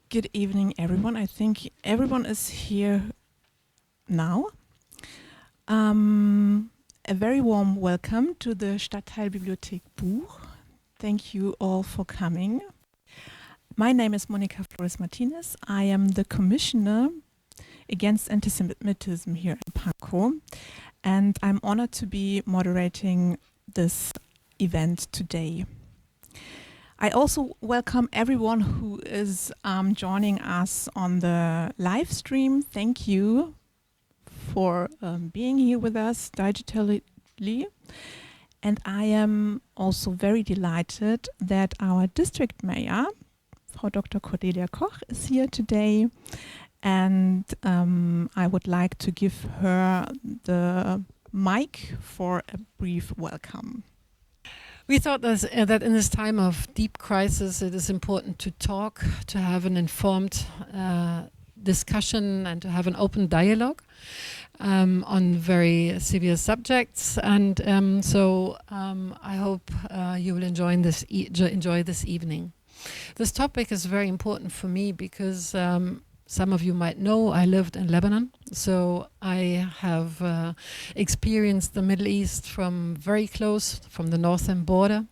Good evening, everyone. I think everyone is here now. A very warm welcome to the Stadtbibliothek Buch. Thank you all for coming. My name is Monica Flores-Martinez. I am the Commissioner against Antisemitism here in Pankow, and I'm honored to be moderating this event today. I also welcome everyone who is joining us on the live stream. Thank you for being here with us digitally. And I am also very delighted that our district mayor, Frau Dr. Cordelia Koch, is here today. And I would like to give her the mic for a brief welcome. We thought that in this time of deep crisis, it is important to talk, to have an informed discussion and to have an open dialogue on very severe subjects. And so I hope you will enjoy this evening. This topic is very important for me because some of you might know I lived in Lebanon, so I have experienced the Middle East from very close, from the northern border.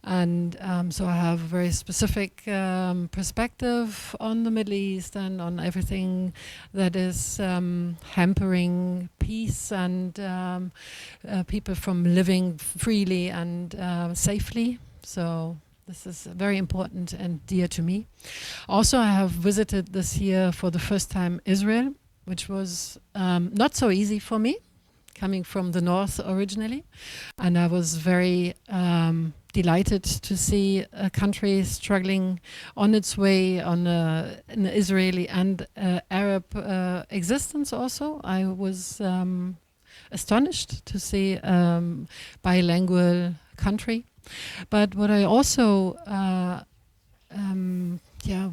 And so I have a very specific perspective on the Middle East and on everything that is hampering peace and people from living freely and safely. So this is very important and dear to me. Also, I have visited this year for the first time Israel, which was not so easy for me, coming from the north originally. And I was very delighted to see a country struggling on its way on an Israeli and Arab existence also. I was astonished to see a bilingual country. But what I also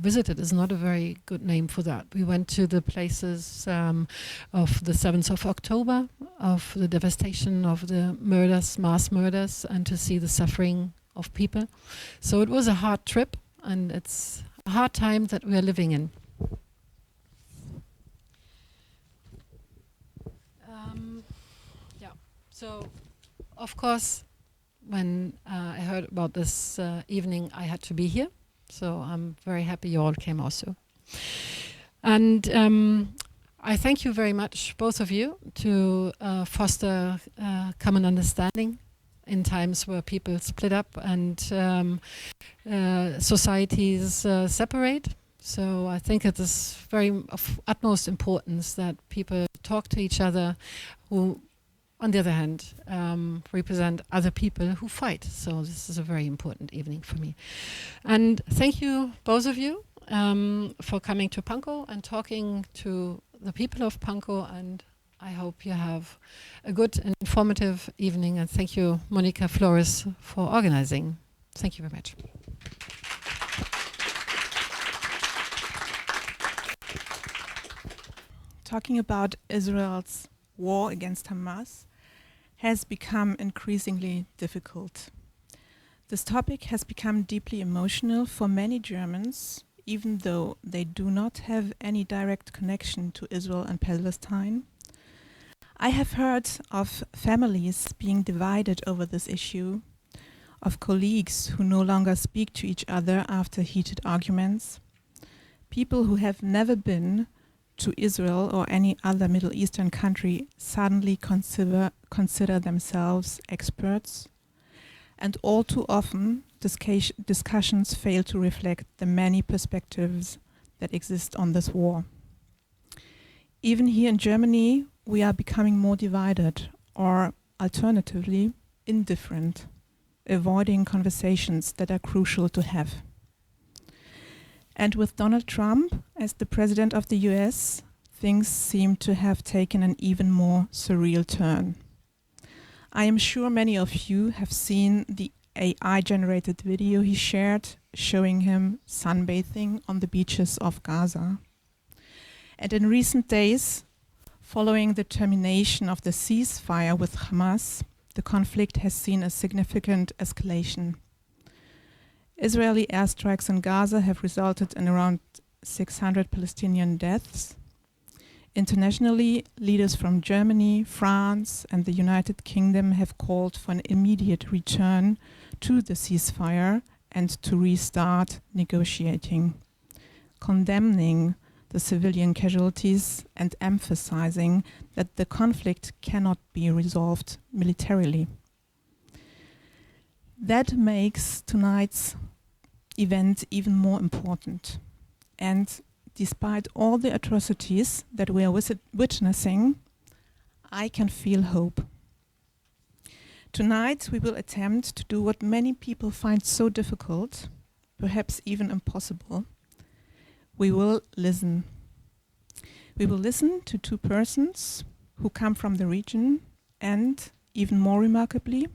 visited is not a very good name for that. We went to the places of the 7th of October, of the devastation of the murders, mass murders, and to see the suffering of people. So it was a hard trip, and it's a hard time that we are living in. So, of course, when I heard about this evening, I had to be here. So I'm very happy you all came also. And I thank you very much, both of you, to foster common understanding in times where people split up and societies separate. So I think it is very of utmost importance that people talk to each other who, on the other hand, represent other people who fight. So this is a very important evening for me. And thank you, both of you, for coming to Pankow and talking to the people of Pankow. And I hope you have a good and informative evening. And thank you, Monica Flores, for organizing. Thank you very much. Talking about Israel's war against Hamas has become increasingly difficult. This topic has become deeply emotional for many Germans, even though they do not have any direct connection to Israel and Palestine. I have heard of families being divided over this issue, of colleagues who no longer speak to each other after heated arguments, people who have never been to Israel or any other Middle Eastern country suddenly consider themselves experts, and all too often discussions fail to reflect the many perspectives that exist on this war. Even here in Germany, we are becoming more divided, or alternatively, indifferent, avoiding conversations that are crucial to have. And with Donald Trump as the president of the US, things seem to have taken an even more surreal turn. I am sure many of you have seen the AI-generated video he shared showing him sunbathing on the beaches of Gaza. And in recent days, following the termination of the ceasefire with Hamas, the conflict has seen a significant escalation. Israeli airstrikes in Gaza have resulted in around 600 Palestinian deaths. Internationally, leaders from Germany, France, and the United Kingdom have called for an immediate return to the ceasefire and to restart negotiating, condemning the civilian casualties and emphasizing that the conflict cannot be resolved militarily. That makes tonight's event even more important. And despite all the atrocities that we are witnessing, I can feel hope. Tonight we will attempt to do what many people find so difficult, perhaps even impossible. We will listen. We will listen to two persons who come from the region, and even more remarkably,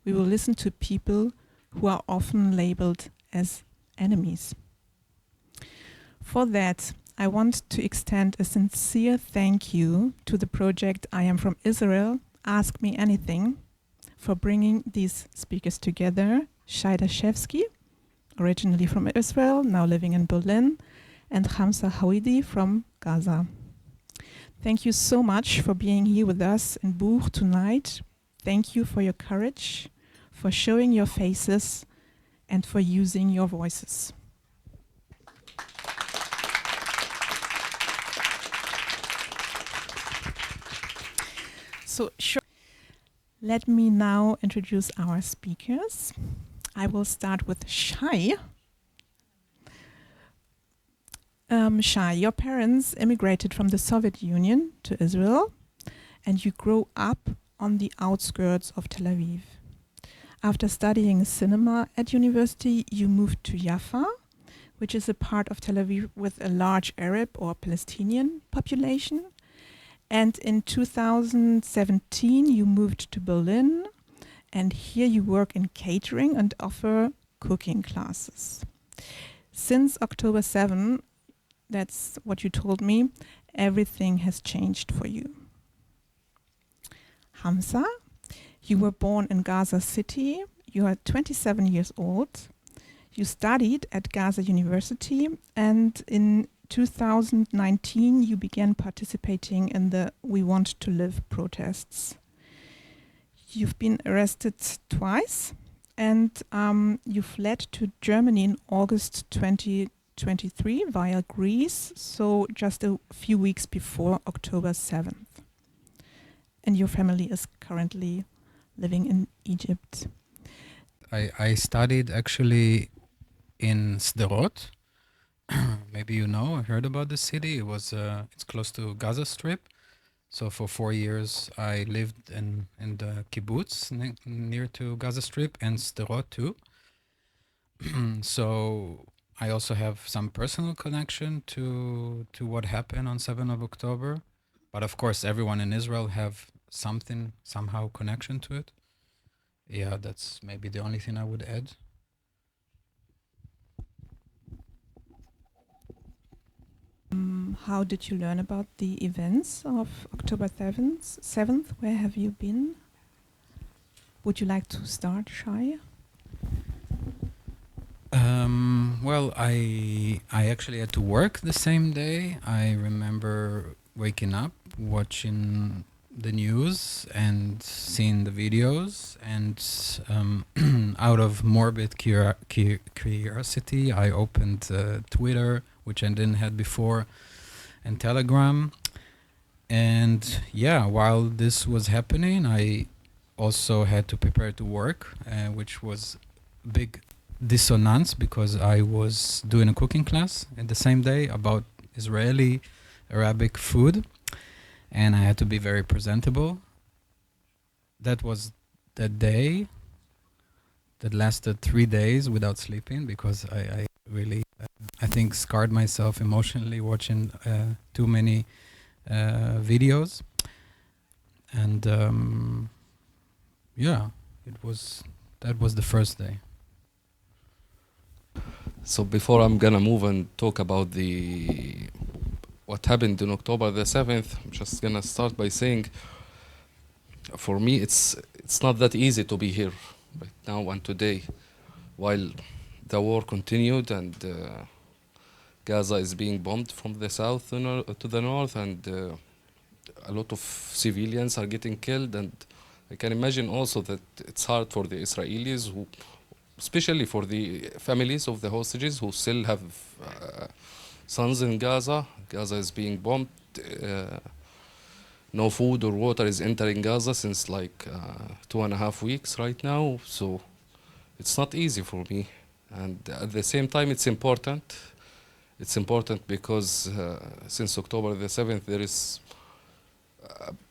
we will listen to people who are often labeled as enemies. For that, I want to extend a sincere thank you to the project I Am From Israel, Ask Me Anything, for bringing these speakers together. Shay Dashevsky, originally from Israel, now living in Berlin, and Hamza Howidy from Gaza. Thank you so much for being here with us in Buch tonight. Thank you for your courage, for showing your faces, and for using your voices. So, let me now introduce our speakers. I will start with Shay. Shay, your parents immigrated from the Soviet Union to Israel, and you grew up on the outskirts of Tel Aviv. After studying cinema at university, you moved to Jaffa, which is a part of Tel Aviv with a large Arab or Palestinian population. And in 2017, you moved to Berlin, and here you work in catering and offer cooking classes. Since October 7, that's what you told me, everything has changed for you. Hamza, you were born in Gaza City. You are 27 years old. You studied at Gaza University, and in 2019 you began participating in the We Want to Live protests. You've been arrested twice, and you fled to Germany in August 2023 via Greece, so just a few weeks before October 7th. And your family is currently living in Egypt. I studied actually in Sderot. Maybe you know, I heard about the city. It's close to Gaza Strip. So for 4 years, I lived in the kibbutz near to Gaza Strip and Sderot too. So I also have some personal connection to what happened on 7th of October. But of course, everyone in Israel have somehow connection to it. Yeah, that's maybe the only thing I would add. How did you learn about the events of October 7th? Where have you been? Would you like to start, Shay? Well, I actually had to work the same day. I remember waking up, watching the news and seeing the videos, and out of morbid curiosity, I opened Twitter, which I didn't have before, and Telegram. And yeah, while this was happening, I also had to prepare to work, which was big dissonance because I was doing a cooking class in the same day about Israeli Arabic food, and I had to be very presentable. That was the day that lasted 3 days without sleeping because I really, I think, scarred myself emotionally watching too many videos. And yeah, that was the first day. So before I'm gonna move and talk about what happened on October the 7th, I'm just gonna start by saying, for me, it's not that easy to be here right now and today, while the war continued and Gaza is being bombed from the south to the north, and a lot of civilians are getting killed. And I can imagine also that it's hard for the Israelis, who, especially for the families of the hostages who still have sons in Gaza. Gaza is being bombed. No food or water is entering Gaza since like 2.5 weeks right now. So it's not easy for me. And at the same time, it's important. It's important because since October the 7th, there is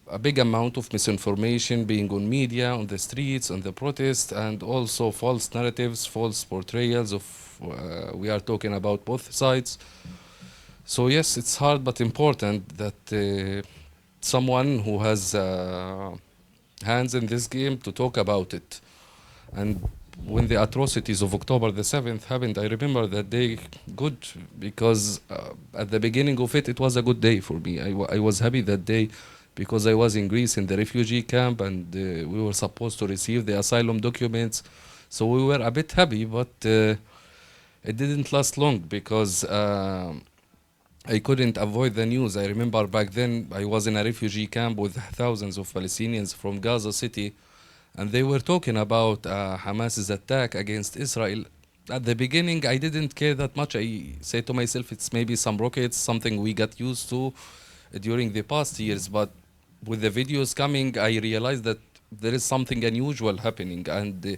a big amount of misinformation being on media, on the streets, on the protests, and also false narratives, false portrayals of, we are talking about both sides. So yes, it's hard but important that someone who has hands in this game to talk about it. And when the atrocities of October the 7th happened, I remember that day good because at the beginning of it, it was a good day for me. I was happy that day because I was in Greece in the refugee camp, and we were supposed to receive the asylum documents. So we were a bit happy, but it didn't last long because I couldn't avoid the news. I remember back then I was in a refugee camp with thousands of Palestinians from Gaza City, and they were talking about Hamas's attack against Israel. At the beginning, I didn't care that much. I said to myself, it's maybe some rockets, something we got used to during the past years. But with the videos coming, I realized that there is something unusual happening. And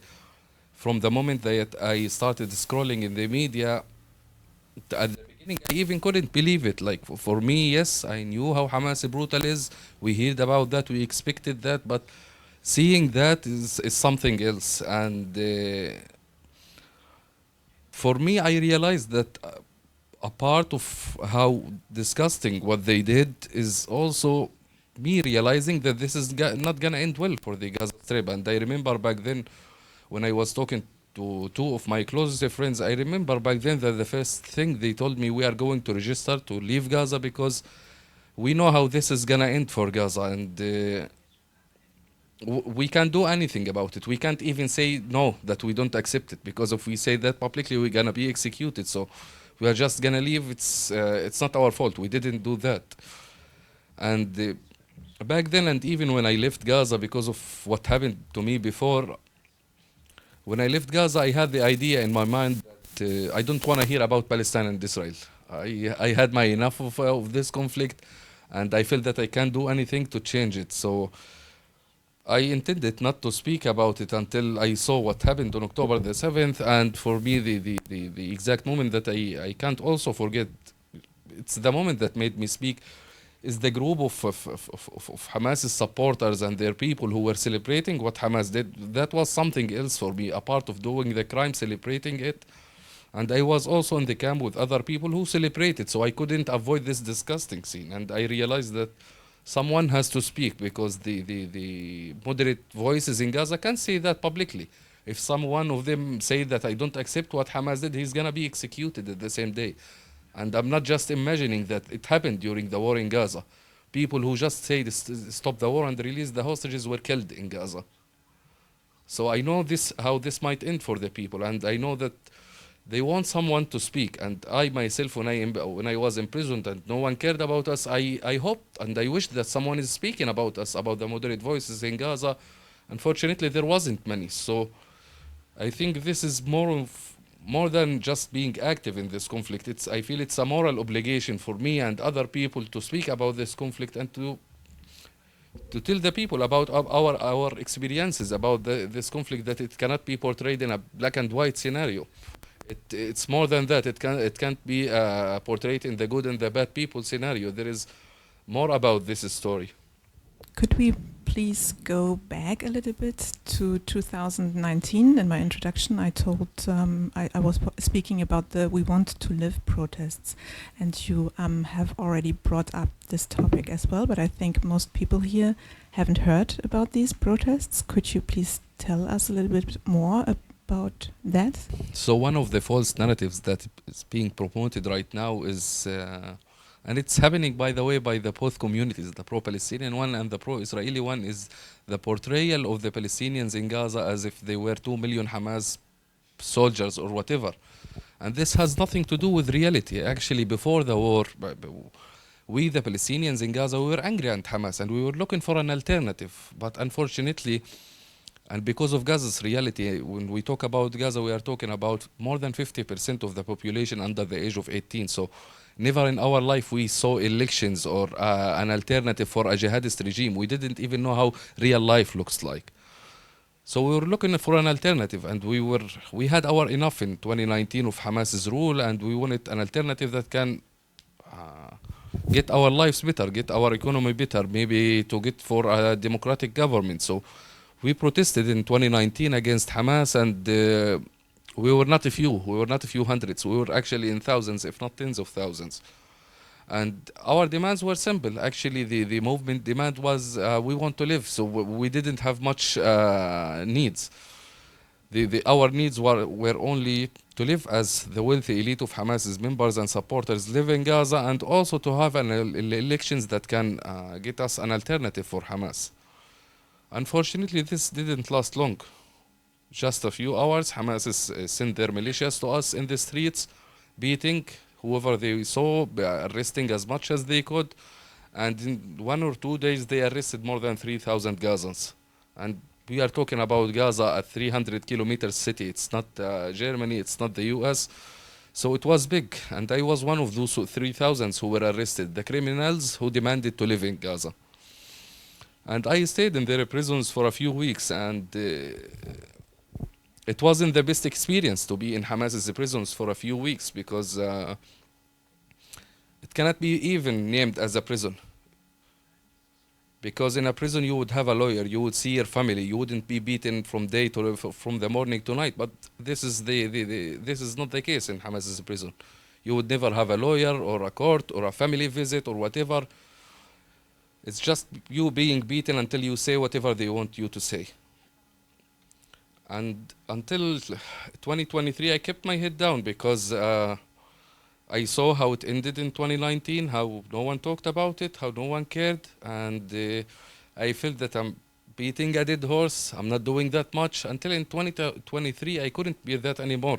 from the moment that I started scrolling in the media, at the beginning, I even couldn't believe it. Like for me, yes, I knew how Hamas brutal is. We heard about that. We expected that. But seeing that is something else. And for me, I realized that a part of how disgusting what they did is also me realizing that this is not going to end well for the Gaza Strip. And I remember back then when I was talking to two of my closest friends, I remember back then that the first thing they told me, we are going to register to leave Gaza because we know how this is going to end for Gaza. And we can't do anything about it. We can't even say no, that we don't accept it, because if we say that publicly, we're gonna be executed. So we are just gonna leave. It's not our fault. We didn't do that. And back then, and even when I left Gaza, because of what happened to me before, when I left Gaza, I had the idea in my mind that I don't want to hear about Palestine and Israel. I had my enough of this conflict, and I felt that I can't do anything to change it. So I intended not to speak about it until I saw what happened on October the 7th. And for me, the exact moment that I can't also forget, it's the moment that made me speak, is the group of Hamas's supporters and their people who were celebrating what Hamas did. That was something else for me, a part of doing the crime, celebrating it. And I was also in the camp with other people who celebrated, so I couldn't avoid this disgusting scene. And I realized that someone has to speak, because the moderate voices in Gaza can't say that publicly. If someone of them say that I don't accept what Hamas did, he's gonna be executed at the same day. And I'm not just imagining that it happened during the war in Gaza. People who just say stop the war and release the hostages were killed in Gaza. So I know how this might end for the people, and I know that they want someone to speak. And I myself, when I was imprisoned and no one cared about us, I hoped and I wished that someone is speaking about us, about the moderate voices in Gaza. Unfortunately, there wasn't many. So I think this is more than just being active in this conflict. I feel it's a moral obligation for me and other people to speak about this conflict and to tell the people about our experiences about this conflict, that it cannot be portrayed in a black and white scenario. It's more than that. It can't be portrayed in the good and the bad people scenario. There is more about this story. Could we please go back a little bit to 2019? In my introduction, I told I was speaking about the We Want to Live protests, and you have already brought up this topic as well, but I think most people here haven't heard about these protests. Could you please tell us a little bit more about that? So one of the false narratives that is being promoted right now is and it's happening, by the way, by the both communities, the pro-Palestinian one and the pro-Israeli one, is the portrayal of the Palestinians in Gaza as if they were 2 million Hamas soldiers or whatever. And this has nothing to do with reality. Actually, before the war, we, the Palestinians in Gaza, we were angry at Hamas and we were looking for an alternative. But unfortunately, and because of Gaza's reality, when we talk about Gaza, we are talking about more than 50% of the population under the age of 18. So never in our life we saw elections or an alternative for a jihadist regime. We didn't even know how real life looks like. So we were looking for an alternative, and we had our enough in 2019 of Hamas's rule, and we wanted an alternative that can get our lives better, get our economy better, maybe to get for a democratic government. So we protested in 2019 against Hamas, and we were not a few hundreds. We were actually in thousands, if not tens of thousands. And our demands were simple. Actually, the movement demand was we want to live, so we didn't have much needs. Our needs were only to live as the wealthy elite of Hamas's members and supporters live in Gaza, and also to have elections that can get us an alternative for Hamas. Unfortunately, this didn't last long. Just a few hours, Hamas sent their militias to us in the streets, beating whoever they saw, arresting as much as they could. And in 1 or 2 days, they arrested more than 3,000 Gazans. And we are talking about Gaza, a 300-kilometer city. It's not Germany, it's not the US. So it was big. And I was one of those 3,000 who were arrested, the criminals who demanded to live in Gaza. And I stayed in their prisons for a few weeks, and it wasn't the best experience to be in Hamas's prisons for a few weeks, because it cannot be even named as a prison. Because in a prison you would have a lawyer, you would see your family, you wouldn't be beaten from the morning to night. But this is this is not the case in Hamas's prison. You would never have a lawyer or a court or a family visit or whatever. It's just you being beaten until you say whatever they want you to say. And until 2023, I kept my head down, because I saw how it ended in 2019, how no one talked about it, how no one cared. And I felt that I'm beating a dead horse. I'm not doing that much. Until in 2023, I couldn't be that anymore.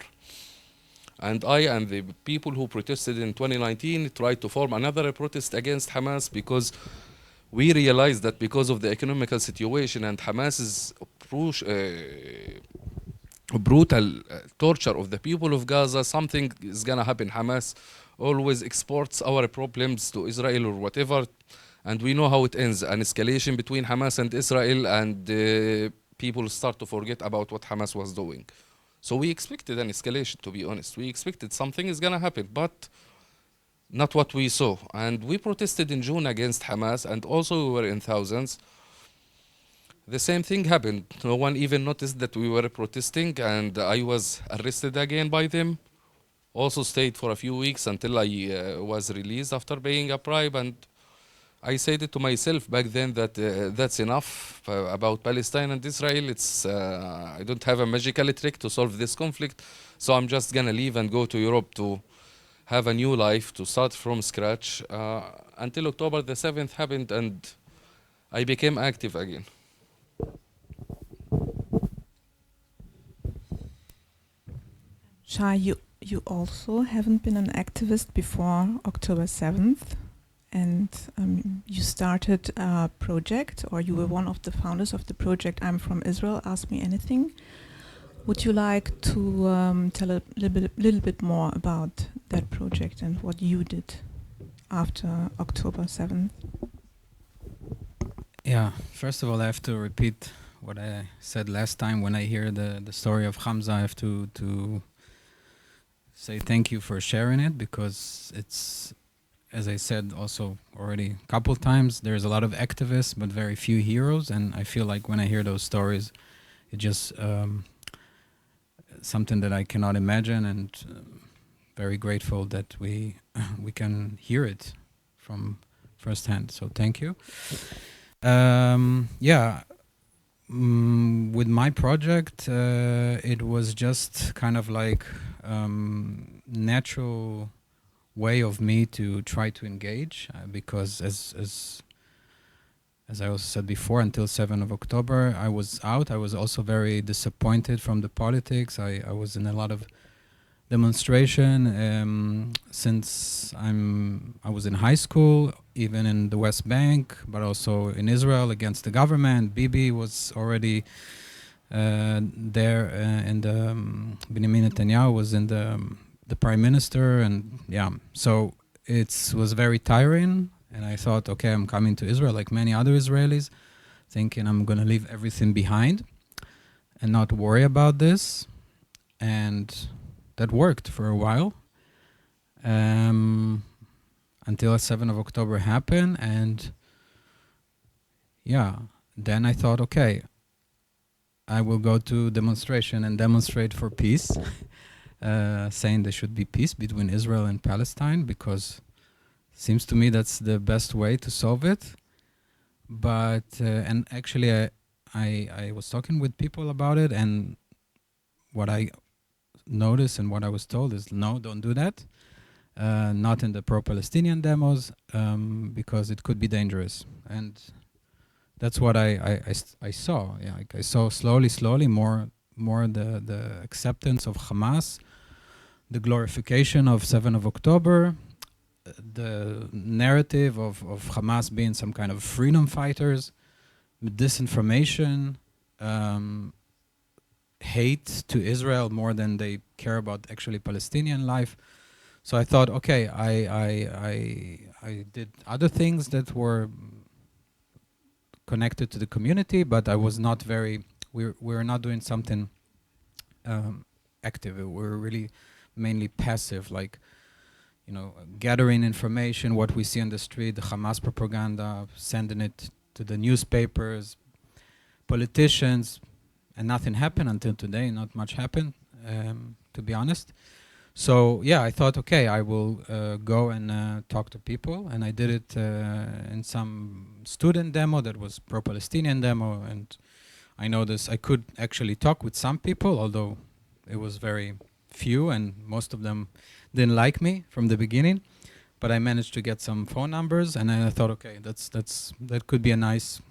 And I and the people who protested in 2019 tried to form another protest against Hamas, because we realized that because of the economical situation and Hamas's brutal torture of the people of Gaza, something is gonna happen. Hamas always exports our problems to Israel or whatever, and we know how it ends, an escalation between Hamas and Israel, and people start to forget about what Hamas was doing. So we expected an escalation, to be honest. We expected something is gonna happen, but not what we saw. And we protested in June against Hamas, and also we were in thousands. The same thing happened. No one even noticed that we were protesting, and I was arrested again by them. Also stayed for a few weeks until I was released after paying a bribe. And I said it to myself back then that that's enough about Palestine and Israel. I don't have a magical trick to solve this conflict, so I'm just gonna leave and go to Europe to have a new life, to start from scratch, until October the 7th happened, and I became active again. Shay, you also haven't been an activist before October 7th, and you started a project, or you were one of the founders of the project I'm From Israel, Ask Me Anything. Would you like to tell a little bit more about that project and what you did after October 7th? Yeah, first of all, I have to repeat what I said last time. When I hear the story of Hamza, I have to say thank you for sharing it, because it's, as I said also already a couple times, there's a lot of activists but very few heroes, and I feel like when I hear those stories, it just something that I cannot imagine, and very grateful that we can hear it from firsthand. So thank you. With my project, it was just kind of like natural way of me to try to engage, because as I also said before, until 7th of October, I was out. I was also very disappointed from the politics. I was in a lot of demonstration since I was in high school, even in the West Bank, but also in Israel against the government. Bibi was already there, and Benjamin Netanyahu was in the prime minister, and yeah, so it was very tiring. And I thought, okay, I'm coming to Israel like many other Israelis, thinking I'm gonna leave everything behind and not worry about this, and that worked for a while. Until 7th of October happened, and yeah, then I thought, okay, I will go to demonstration and demonstrate for peace, saying there should be peace between Israel and Palestine, because seems to me that's the best way to solve it. But and actually I was talking with people about it, and what I noticed and what I was told is, no, don't do that. Not in the pro-Palestinian demos, because it could be dangerous. And that's what I saw. Yeah, like I saw slowly more the acceptance of Hamas, the glorification of 7th of October, the narrative of Hamas being some kind of freedom fighters, disinformation, hate to Israel more than they care about actually Palestinian life. So I thought, okay, I did other things that were connected to the community, but I was not very, we're not doing something active. We're really mainly passive, like, you know, gathering information, what we see on the street, the Hamas propaganda, sending it to the newspapers, politicians, and nothing happened until today. Not much happened, to be honest. So yeah, I thought, okay, I will go and talk to people, and I did it in some student demo that was pro-Palestinian demo, and I noticed I could actually talk with some people, although it was very few, and most of them didn't like me from the beginning. But I managed to get some phone numbers, and then I thought, okay, that could be a nice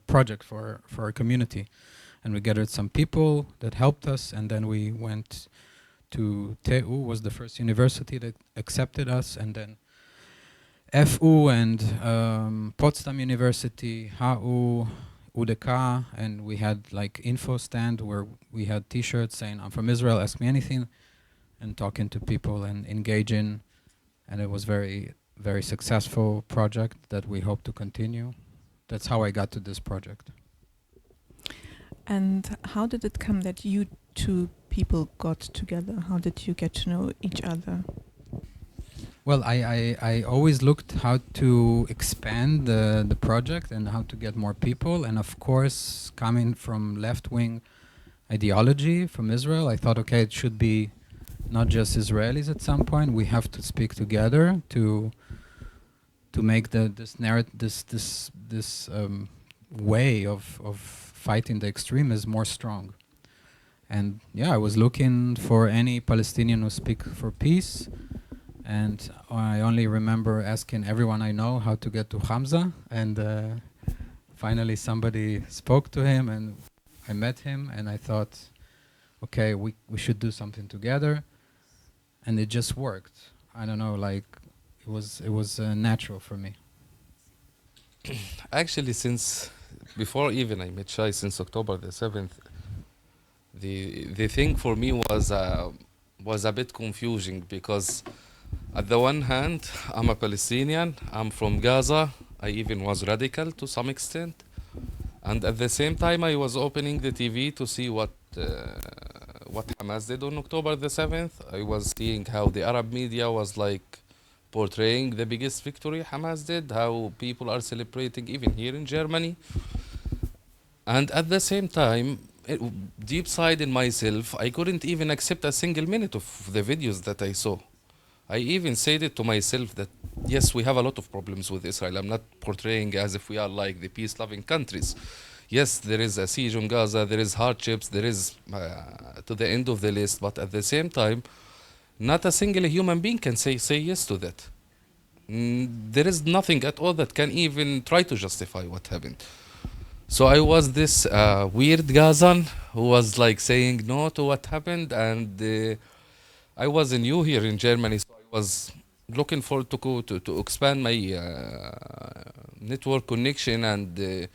project for our community. And we gathered some people that helped us, and then we went to TU, was the first university that accepted us, and then FU and Potsdam University, HU, UDK, and we had like info stand where we had t-shirts saying, I'm from Israel, ask me anything, and talking to people and engaging, and it was very, very successful project that we hope to continue. That's how I got to this project. And how did it come that you two people got together? How did you get to know each other? Well, I always looked how to expand the project and how to get more people. And of course, coming from left-wing ideology from Israel, I thought, okay, it should be not just Israelis at some point. We have to speak together to make this way of fighting the extremism more strong. And yeah, I was looking for any Palestinian who speak for peace, and I only remember asking everyone I know how to get to Hamza, and finally somebody spoke to him, and I met him, and I thought, okay, we should do something together, and it just worked. I don't know, like it was natural for me. Actually, since before even I met Shay, since October the 7th, the thing for me was a bit confusing, because at the one hand, I'm a Palestinian, I'm from Gaza, I even was radical to some extent, and at the same time I was opening the TV to see what Hamas did on October the 7th. I was seeing how the Arab media was like portraying the biggest victory Hamas did, how people are celebrating even here in Germany. And at the same time, deep side in myself, I couldn't even accept a single minute of the videos that I saw. I even said it to myself that, yes, we have a lot of problems with Israel. I'm not portraying as if we are like the peace-loving countries. Yes, there is a siege on Gaza, there is hardships, there is to the end of the list, but at the same time, not a single human being can say yes to that. There is nothing at all that can even try to justify what happened. So I was this weird Gazan who was like saying no to what happened, and I was new here in Germany, so I was looking forward to to expand my network connection and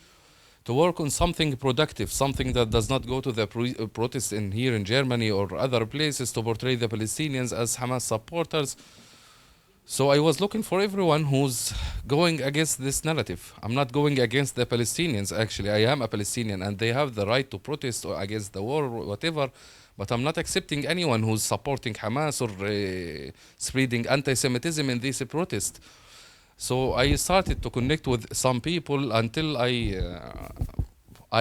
to work on something productive, something that does not go to the protests in here in Germany or other places to portray the Palestinians as Hamas supporters. So I was looking for everyone who's going against this narrative. I'm not going against the Palestinians, actually. I am a Palestinian and they have the right to protest or against the war or whatever. But I'm not accepting anyone who's supporting Hamas or spreading anti-Semitism in this protest. So I started to connect with some people until I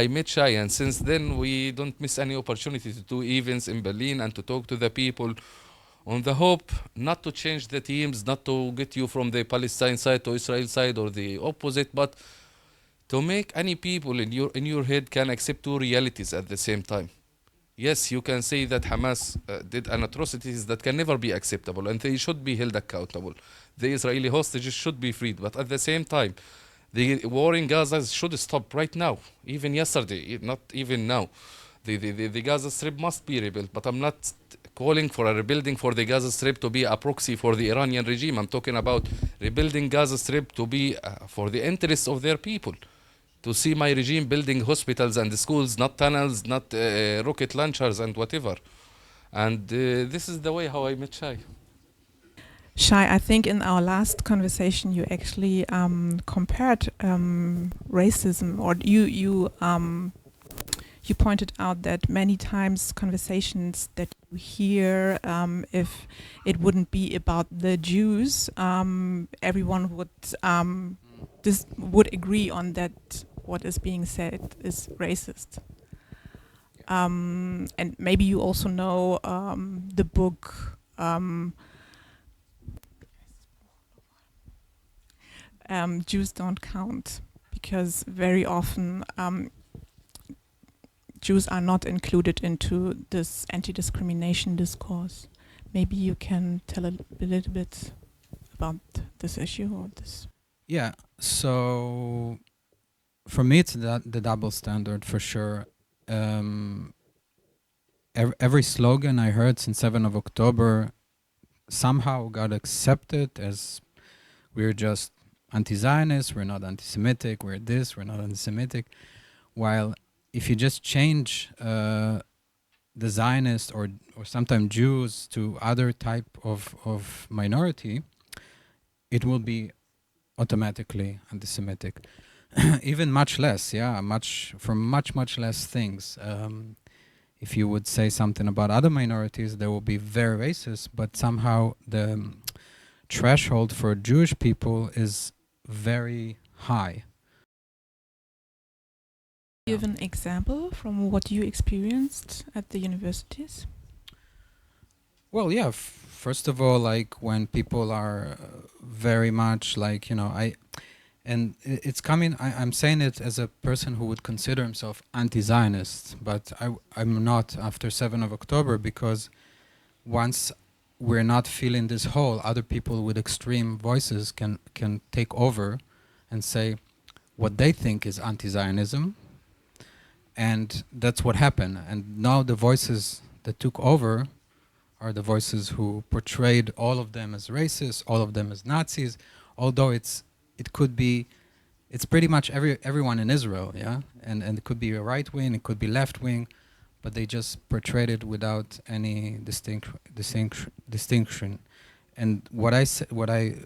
met Shay, and since then we don't miss any opportunity to do events in Berlin and to talk to the people on the hope not to change the teams, not to get you from the Palestine side to Israel side or the opposite, but to make any people in your head can accept two realities at the same time. Yes, you can say that Hamas did an atrocities that can never be acceptable and they should be held accountable. The Israeli hostages should be freed, but at the same time, the war in Gaza should stop right now, even yesterday, not even now. The Gaza Strip must be rebuilt, but I'm not calling for a rebuilding for the Gaza Strip to be a proxy for the Iranian regime. I'm talking about rebuilding Gaza Strip to be for the interests of their people. To see my regime building hospitals and schools, not tunnels, not rocket launchers and whatever. And this is the way how I met Shay. Shay, I think in our last conversation you actually compared racism, or you pointed out that many times conversations that you hear, if it wouldn't be about the Jews, everyone would agree on that what is being said is racist. And maybe you also know the book Jews Don't Count, because very often Jews are not included into this anti-discrimination discourse. Maybe you can tell a little bit about this issue or this. Yeah, so for me it's the double standard for sure. Every slogan I heard since 7th of October somehow got accepted as we're just anti-Zionist, we're not anti-Semitic, we're this, we're not anti-Semitic. While if you just change the Zionist or sometimes Jews to other type of minority, it will be automatically anti-Semitic. Even much less, much less things. If you would say something about other minorities, they will be very racist, but somehow the threshold for Jewish people is very high. Give an example from what you experienced at the universities. Well, yeah. First of all, like when people are very much like, it's coming. I'm saying it as a person who would consider himself anti-Zionist, but I'm not after 7th of October, because once we're not feeling this whole, other people with extreme voices can take over and say what they think is anti-Zionism, and that's what happened. And now the voices that took over are the voices who portrayed all of them as racist, all of them as Nazis, although it's pretty much everyone in Israel, yeah? And it could be a right wing, it could be left wing, but they just portrayed it without any distinction. And what I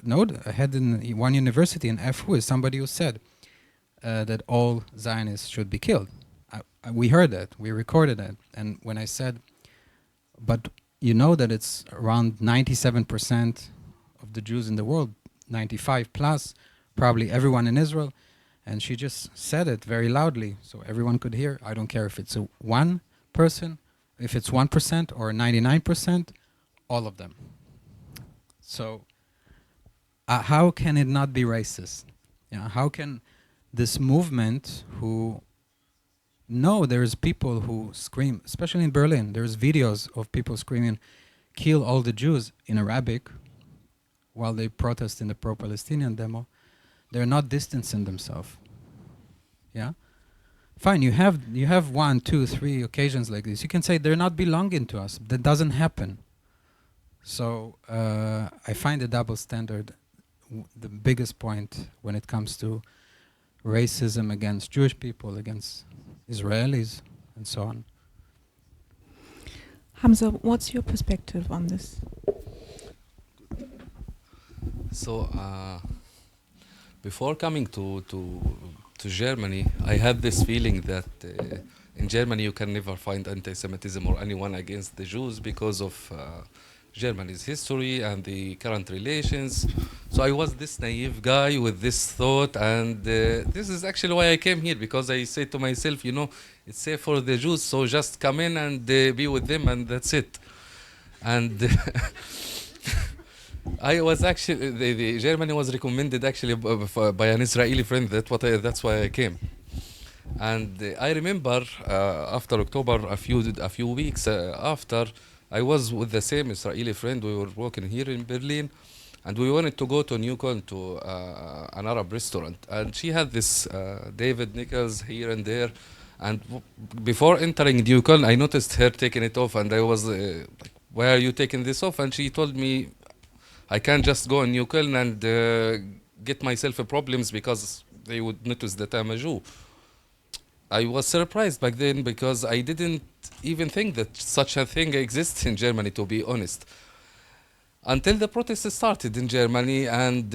noted, I had in one university in FU is somebody who said that all Zionists should be killed. We heard that, we recorded it, and when I said, but you know that it's around 97% of the Jews in the world, 95 plus, probably everyone in Israel, and she just said it very loudly so everyone could hear. I don't care if it's a one person, if it's 1% or 99%, all of them. So how can it not be racist? How can this movement who there's people who scream, especially in Berlin, there's videos of people screaming, kill all the Jews in Arabic, while they protest in the pro-Palestinian demo. They're not distancing themselves. Yeah? fine, you have 1, 2, 3 occasions like this. You can say they're not belonging to us. That doesn't happen. So I find the double standard the biggest point when it comes to racism against Jewish people, against Israelis, and so on. Hamza, what's your perspective on this? So before coming to Germany, I had this feeling that in Germany you can never find anti-Semitism or anyone against the Jews because of Germany's history and the current relations. So I was this naive guy with this thought, and this is actually why I came here, because I say to myself, you know, it's safe for the Jews, so just come in and be with them, and that's it. And I was actually, the Germany was recommended actually by an Israeli friend. That's why I came. And I remember after October, a few weeks after, I was with the same Israeli friend. We were working here in Berlin, and we wanted to go to New Köln to an Arab restaurant. And she had this David Nichols here and there. And before entering New Köln, I noticed her taking it off, and I was like, "Why are you taking this off?" And she told me, "I can't just go in New Köln and get myself problems because they would notice that I'm a Jew." I was surprised back then because I didn't even think that such a thing exists in Germany, to be honest. Until the protests started in Germany, and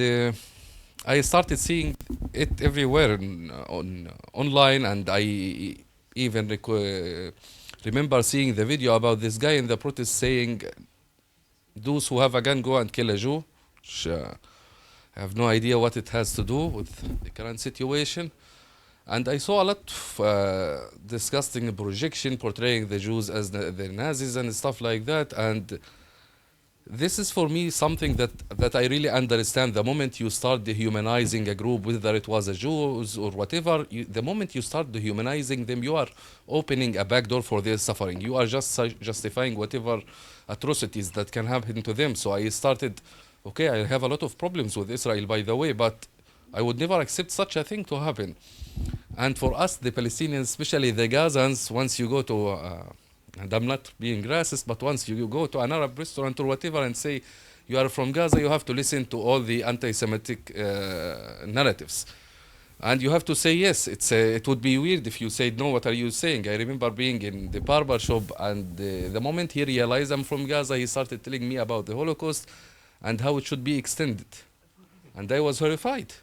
I started seeing it everywhere online, and I even remember seeing the video about this guy in the protest saying, "Those who have a gun go and kill a Jew," which I have no idea what it has to do with the current situation. And I saw a lot of disgusting projection portraying the Jews as the Nazis and stuff like that. And this is for me something that I really understand. The moment you start dehumanizing a group, whether it was a Jews or whatever, the moment you start dehumanizing them, you are opening a back door for their suffering. You are just justifying whatever atrocities that can happen to them. So I started, okay, I have a lot of problems with Israel, by the way, but I would never accept such a thing to happen. And for us, the Palestinians, especially the Gazans, once you go to, and I'm not being racist, but once you go to an Arab restaurant or whatever and say you are from Gaza, you have to listen to all the anti-Semitic narratives. And you have to say yes. It would be weird if you said no, what are you saying? I remember being in the barber shop, and the moment he realized I'm from Gaza, he started telling me about the Holocaust and how it should be extended. And I was horrified.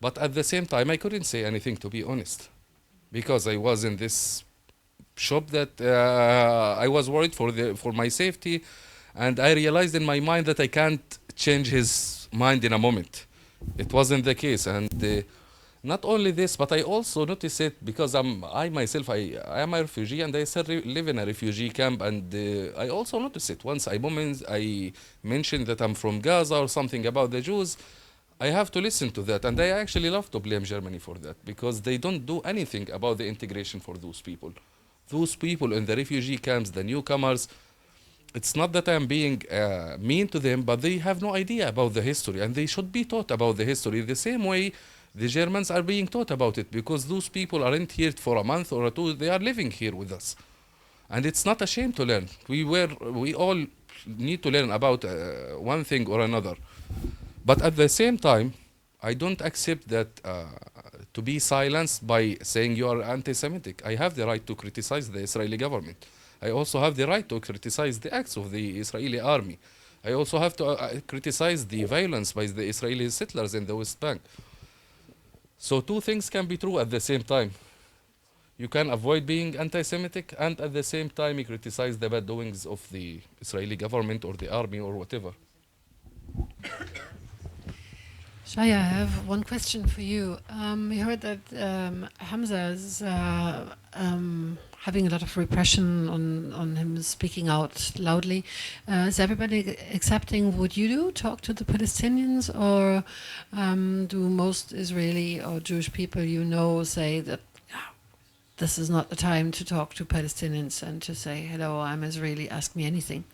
But at the same time, I couldn't say anything, to be honest, because I was in this shop that I was worried for my safety, and I realized in my mind that I can't change his mind in a moment. It wasn't the case, and not only this, but I also noticed it because I myself am a refugee, and I still live in a refugee camp, and I also noticed it once I mentioned that I'm from Gaza or something about the Jews. I have to listen to that, and I actually love to blame Germany for that, because they don't do anything about the integration for those people. Those people in the refugee camps, the newcomers, it's not that I'm being mean to them, but they have no idea about the history, and they should be taught about the history the same way the Germans are being taught about it, because those people aren't here for a month or two, they are living here with us. And it's not a shame to learn. We all need to learn about one thing or another. But at the same time, I don't accept that to be silenced by saying you are anti-Semitic. I have the right to criticize the Israeli government. I also have the right to criticize the acts of the Israeli army. I also have to criticize the violence by the Israeli settlers in the West Bank. So two things can be true at the same time. You can avoid being anti-Semitic, and at the same time you criticize the bad doings of the Israeli government or the army or whatever. Shay, I have one question for you. We heard that Hamza is having a lot of repression on him speaking out loudly. Is everybody accepting what you do, talk to the Palestinians, or do most Israeli or Jewish people you know say that this is not the time to talk to Palestinians and to say, hello, I'm Israeli, ask me anything?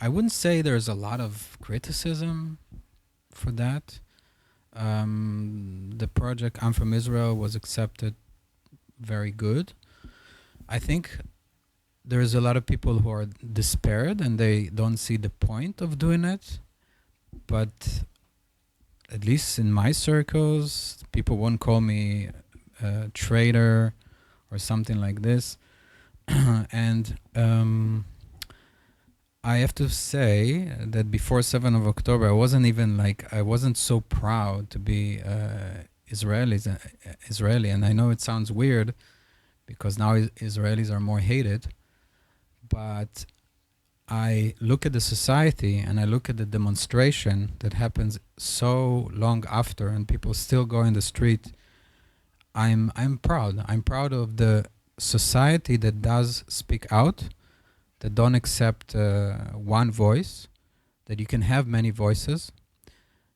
I wouldn't say there's a lot of criticism for that. The project I'm from Israel was accepted very good. I think there's a lot of people who are despaired and they don't see the point of doing it. But at least in my circles, people won't call me a traitor or something like this. And I have to say that before 7th of October, I wasn't so proud to be Israeli. And I know it sounds weird because now Israelis are more hated. But I look at the society and I look at the demonstration that happens so long after and people still go in the street. I'm proud. I'm proud of the society that does speak out, that don't accept one voice, that you can have many voices.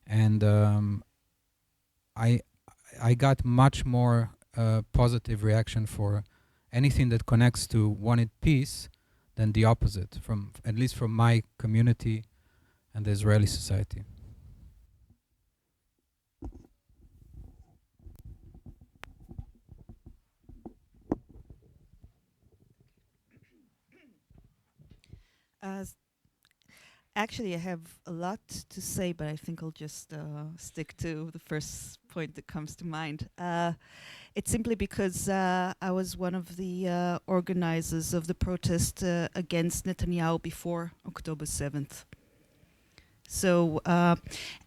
And I got much more positive reaction for anything that connects to wanted peace than the opposite, at least from my community and the Israeli society. Actually, I have a lot to say, but I think I'll just stick to the first point that comes to mind. It's simply because I was one of the organizers of the protest against Netanyahu before October 7th. So,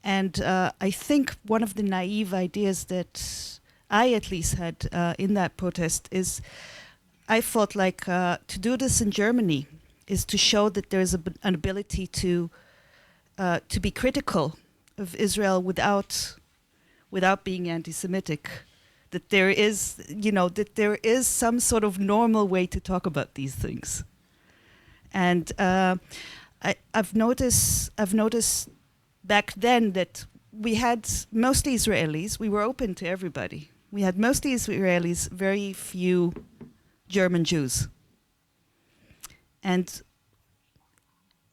and I think one of the naive ideas that I at least had in that protest is I felt like to do this in Germany is to show that there's an ability to be critical of Israel without being anti-Semitic. That there is, that there is some sort of normal way to talk about these things. And I've noticed back then that we had mostly Israelis. We were open to everybody. We had mostly Israelis, very few German Jews. And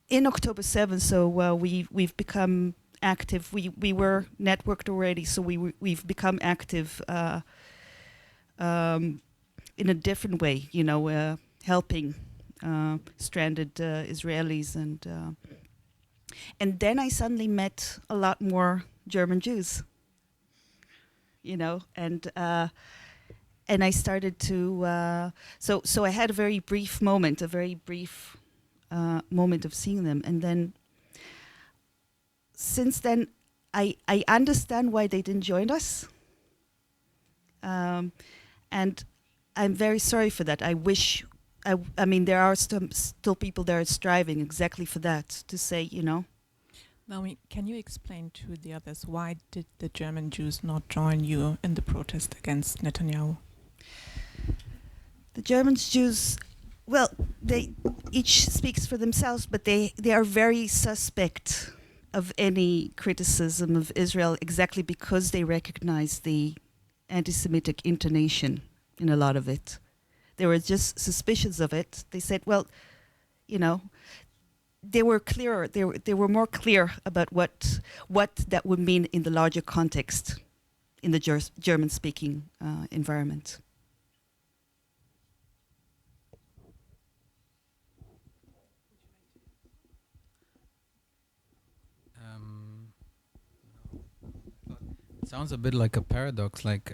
in October 7th, so we've become active. We were networked already, so we've become active in a different way, helping stranded Israelis, and then I suddenly met a lot more German Jews, and I started to so I had a very brief moment, moment of seeing them, and then since then I understand why they didn't join us, and I'm very sorry for that. I wish I mean there are still people that are striving exactly for that, to say, Naomi, can you explain to the others why did the German Jews not join you in the protest against Netanyahu? The German Jews, well, they each speaks for themselves, but they are very suspect of any criticism of Israel, exactly because they recognize the anti-Semitic intonation in a lot of it. They were just suspicious of it. They said, well, they were clearer. They were more clear about what that would mean in the larger context, in the German-speaking environment. It sounds a bit like a paradox. Like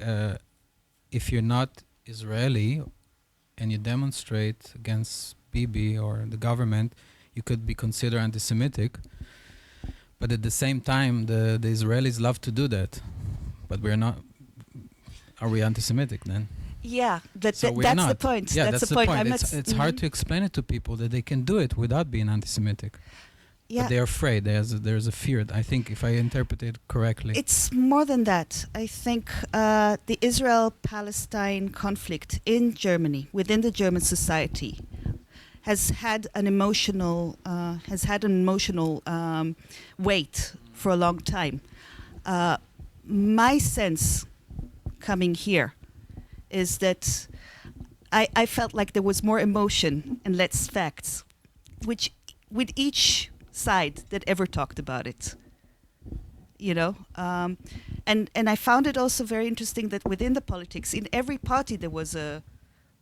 if you're not Israeli and you demonstrate against Bibi or the government, you could be considered anti-Semitic. But at the same time, the Israelis love to do that. But we're not. Are we anti-Semitic then? Yeah, that's not. the point. Yeah, that's the point. It's hard to explain it to people that they can do it without being anti-Semitic. Yeah. But they're afraid. There's a fear. I think, if I interpret it correctly. It's more than that. I think the Israel-Palestine conflict in Germany, within the German society, has had an emotional weight for a long time. My sense coming here is that I felt like there was more emotion and less facts, which with each side that ever talked about it. You know, and I found it also very interesting that within the politics, in every party there was a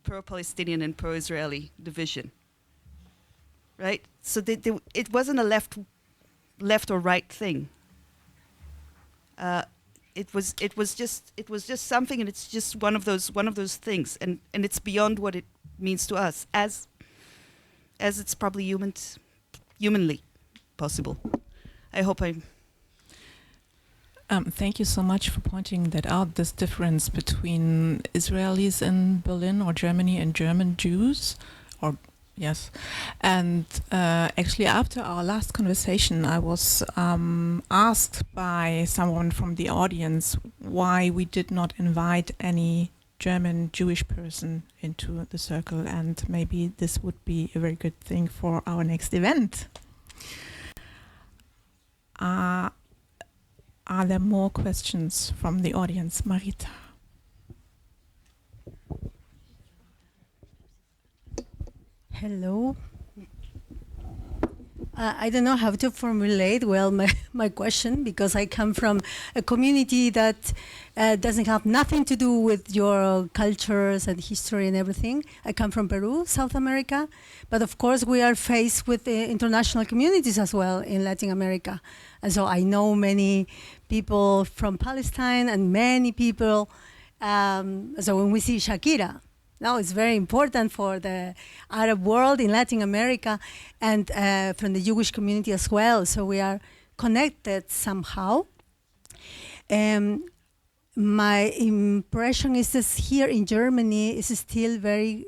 pro-Palestinian and pro-Israeli division, right? So it wasn't a left or right thing. It was just something, and it's just one of those things, and it's beyond what it means to us, as it's probably humanly possible. I hope I'm. Thank you so much for pointing that out, this difference between Israelis in Berlin or Germany and German Jews, or yes. And actually after our last conversation, I was asked by someone from the audience why we did not invite any German Jewish person into the circle, and maybe this would be a very good thing for our next event. Are there more questions from the audience? Marita. Hello. I don't know how to formulate well my question, because I come from a community that doesn't have nothing to do with your cultures and history and everything. I come from Peru, South America, but of course we are faced with international communities as well in Latin America. And so I know many people from Palestine and many people, so when we see Shakira, now it's very important for the Arab world in Latin America, and from the Jewish community as well. So we are connected somehow. My impression is that here in Germany is still very,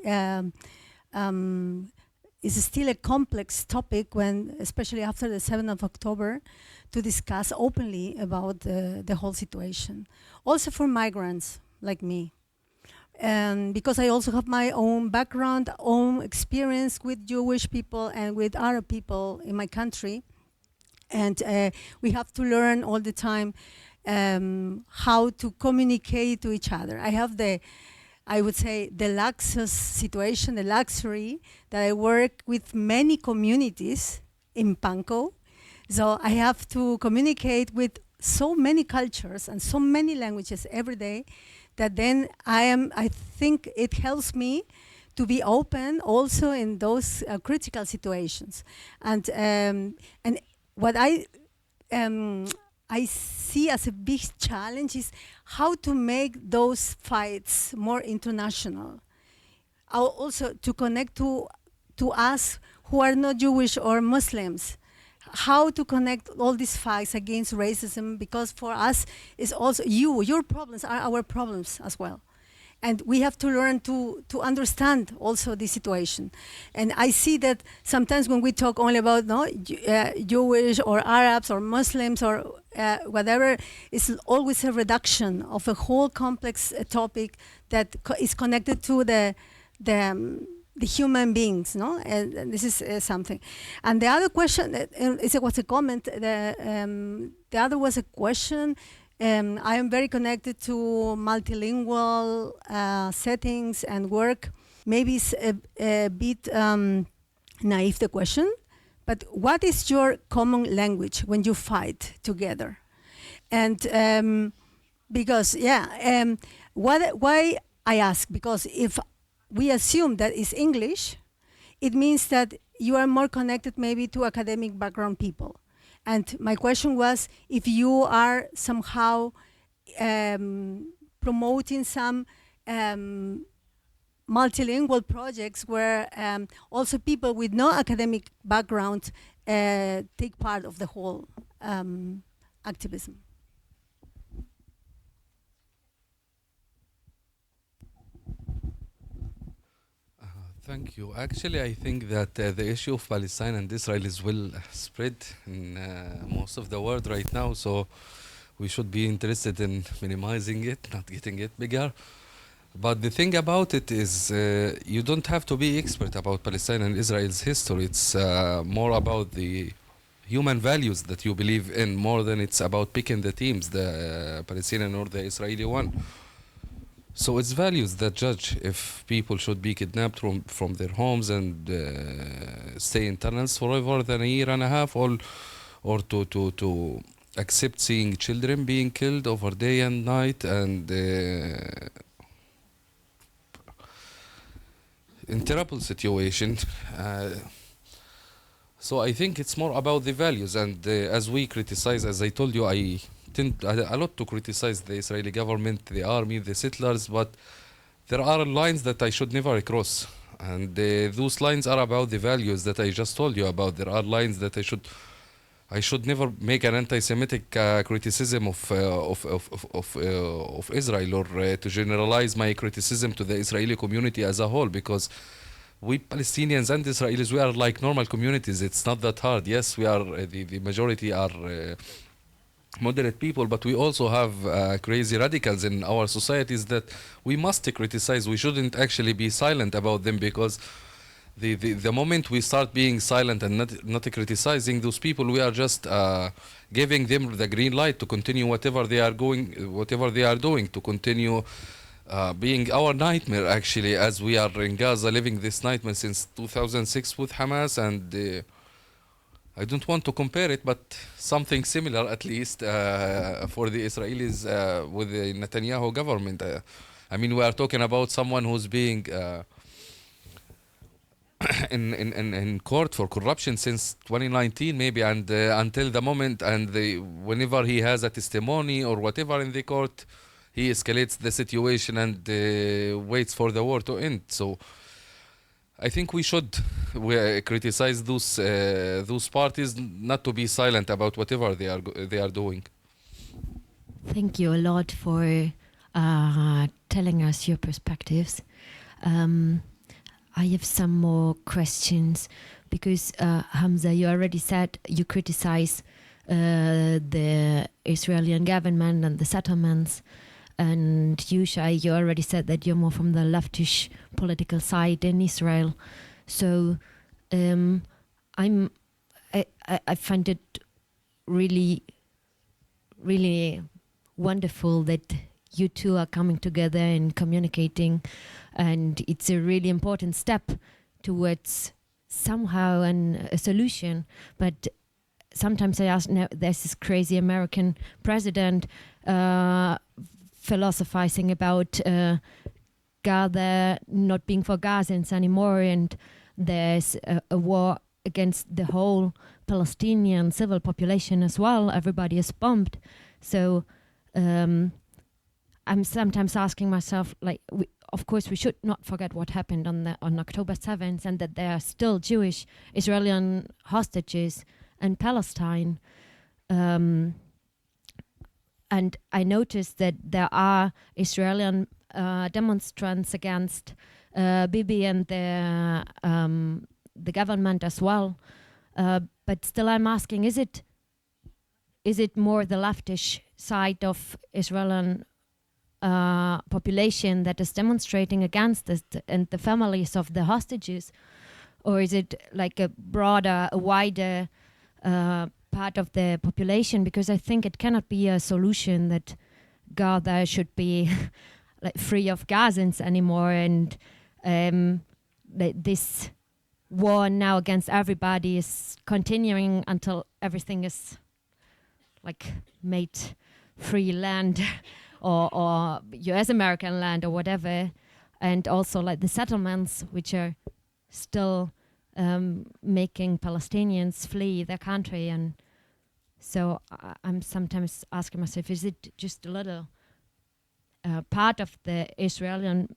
is still a complex topic, when, especially after the 7th of October, to discuss openly about the whole situation. Also for migrants like me. Because I also have my own background, own experience with Jewish people and with Arab people in my country. And we have to learn all the time how to communicate to each other. I have I would say, the luxurious situation, the luxury that I work with many communities in Pankow. So I have to communicate with so many cultures and so many languages every day, that then I think it helps me to be open also in those critical situations. And what I see as a big challenge is how to make those fights more international. Also to connect to us who are not Jewish or Muslims. How to connect all these fights against racism, because for us it's also your problems are our problems as well. And we have to learn to understand also the situation. And I see that sometimes when we talk only about Jewish or Arabs or Muslims or whatever, it's always a reduction of a whole complex topic that is connected to the human beings, no? And this is something. And the other question, it was a comment, the other was a question. I am very connected to multilingual settings and work. Maybe it's a bit naive, the question, but what is your common language when you fight together? And because, why I ask? Because if we assume that it's English, it means that you are more connected maybe to academic background people. And my question was, if you are somehow promoting some multilingual projects where also people with no academic background take part of the whole activism. Thank you. Actually, I think that the issue of Palestine and Israel is well spread in most of the world right now, so we should be interested in minimizing it, not getting it bigger. But the thing about it is you don't have to be expert about Palestine and Israel's history. It's more about the human values that you believe in, more than it's about picking the teams, the Palestinian or the Israeli one. So it's values that judge if people should be kidnapped from their homes and stay in tunnels for over than a year and a half, or to accept seeing children being killed over day and night, and in terrible situation. So I think it's more about the values, and as we criticize, as I told you, I tend a lot to criticize the Israeli government, the army, the settlers, but there are lines that I should never cross, and those lines are about the values that I just told you about. There are lines that I should never make an anti-Semitic criticism of Israel, or to generalize my criticism to the Israeli community as a whole, because we Palestinians and Israelis, we are like normal communities. It's not that hard. Yes, we are the majority are moderate people, but we also have crazy radicals in our societies that we must criticize. We shouldn't actually be silent about them, because the moment we start being silent and not criticizing those people, we are just giving them the green light to continue whatever they are doing, to continue being our nightmare, actually, as we are in Gaza living this nightmare since 2006 with Hamas. And I don't want to compare it, but something similar at least for the Israelis with the Netanyahu government. I mean, we are talking about someone who's being in court for corruption since 2019 maybe, and until the moment, and whenever he has a testimony or whatever in the court, he escalates the situation and waits for the war to end. So I think we should criticize those parties, not to be silent about whatever they are doing. Thank you a lot for telling us your perspectives. I have some more questions, because Hamza, you already said you criticize the Israeli government and the settlements, and you, Shay, you already said that you're more from the leftish political side in Israel. So I find it really, really wonderful that you two are coming together and communicating, and it's a really important step towards somehow a solution. But sometimes I ask, now there's this crazy American president philosophizing about Gaza not being for Gazans anymore, and there's a war against the whole Palestinian civil population as well. Everybody is bombed. So I'm sometimes asking myself, like, of course, we should not forget what happened on October 7th, and that there are still Jewish Israeli hostages in Palestine. And I noticed that there are Israeli demonstrants against Bibi and the government as well. But still, I'm asking: is it more the leftish side of Israeli population that is demonstrating against this and the families of the hostages, or is it like a broader, a wider part of the population? Because I think it cannot be a solution that Gaza should be like free of Gazans anymore, and this war now against everybody is continuing until everything is like made free land or US American land or whatever, and also like the settlements which are still making Palestinians flee their country. And so I'm sometimes asking myself, is it just a little part of the Israeli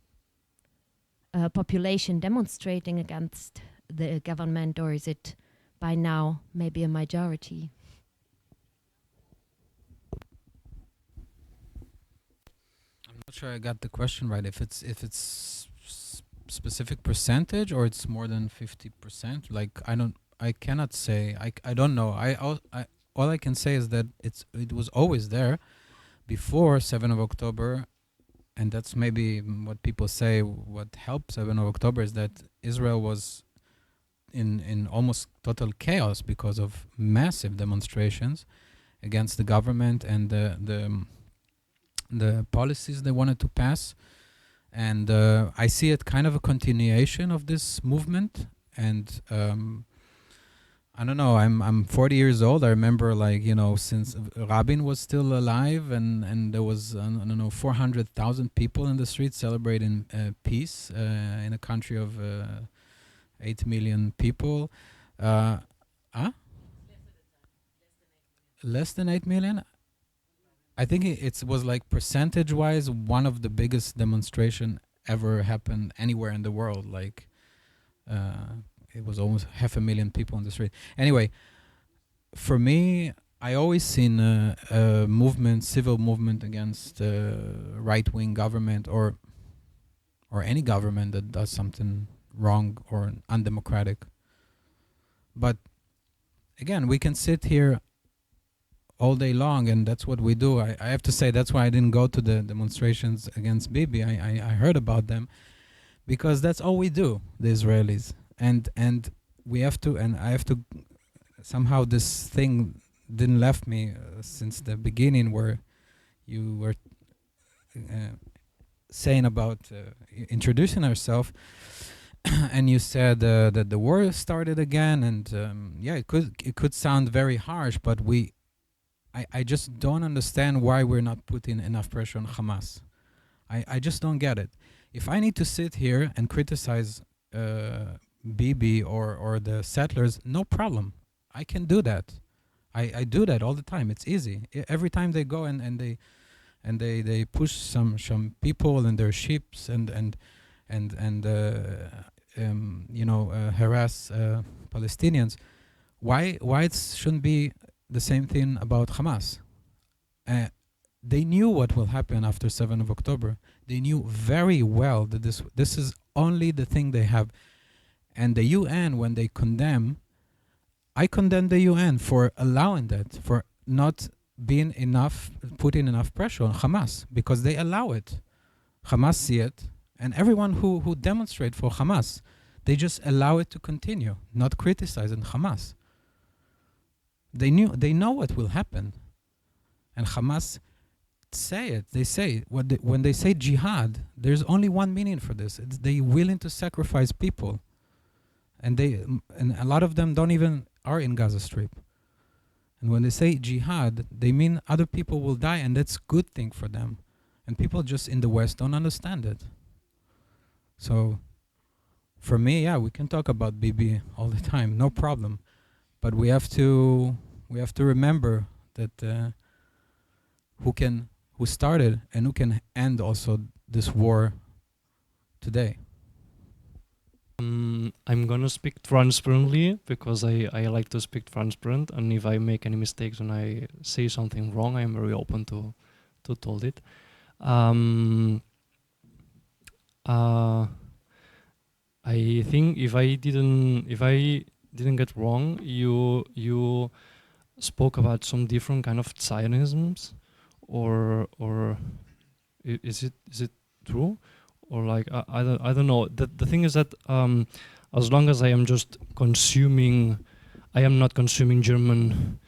population demonstrating against the government, or is it by now maybe a majority? I'm not sure I got the question right. If it's specific percentage, or it's more than 50%. Like I cannot say. I don't know. All I can say is that it was always there before 7 of October, and that's maybe what people say. What helped 7 of October is that Israel was in almost total chaos because of massive demonstrations against the government and the policies they wanted to pass. And I see it kind of a continuation of this movement. And I don't know, I'm 40 years old. I remember, like, you know, since Rabin was still alive, and there was, I don't know, 400,000 people in the streets celebrating peace in a country of 8 million people. Less than 8 million? I think it was like percentage-wise one of the biggest demonstration ever happened anywhere in the world. Like, it was almost 500,000 people on the street. Anyway, for me, I always seen a movement, civil movement against right-wing government or any government that does something wrong or undemocratic. But again, we can sit here all day long, and that's what we do. I have to say, that's why I didn't go to the demonstrations against Bibi. I heard about them because that's all we do, the Israelis. And we have to, and I have to, somehow this thing didn't left me since the beginning, where you were saying about introducing ourselves, and you said that the war started again, and yeah, it could sound very harsh, but I just don't understand why we're not putting enough pressure on Hamas. I just don't get it. If I need to sit here and criticize Bibi or the settlers, no problem. I can do that. I do that all the time. It's easy. Every time they go and they push some people and their ships and you know, harass Palestinians. Why it shouldn't be the same thing about Hamas? They knew what will happen after 7th of October. They knew very well that this is only the thing they have. And the UN, when they condemn, I condemn the UN for allowing that, for not being enough, putting enough pressure on Hamas, because they allow it. Hamas see it, and everyone who demonstrate for Hamas, they just allow it to continue, not criticizing Hamas. They know what will happen. And Hamas say it. They say, when they say jihad, there's only one meaning for this. It's they willing to sacrifice people. And a lot of them don't even are in Gaza Strip. And when they say jihad, they mean other people will die, and that's a good thing for them. And people just in the West don't understand it. So for me, yeah, we can talk about Bibi all the time, no problem. But we have to remember that who started and who can end also this war today. I'm gonna speak transparently because I like to speak transparent, and if I make any mistakes and I say something wrong, I am very open to told it. I think if I didn't get wrong, you spoke about some different kind of Zionisms, or is it true? Or like I don't know. The thing is that as long as I am just consuming, I am not consuming German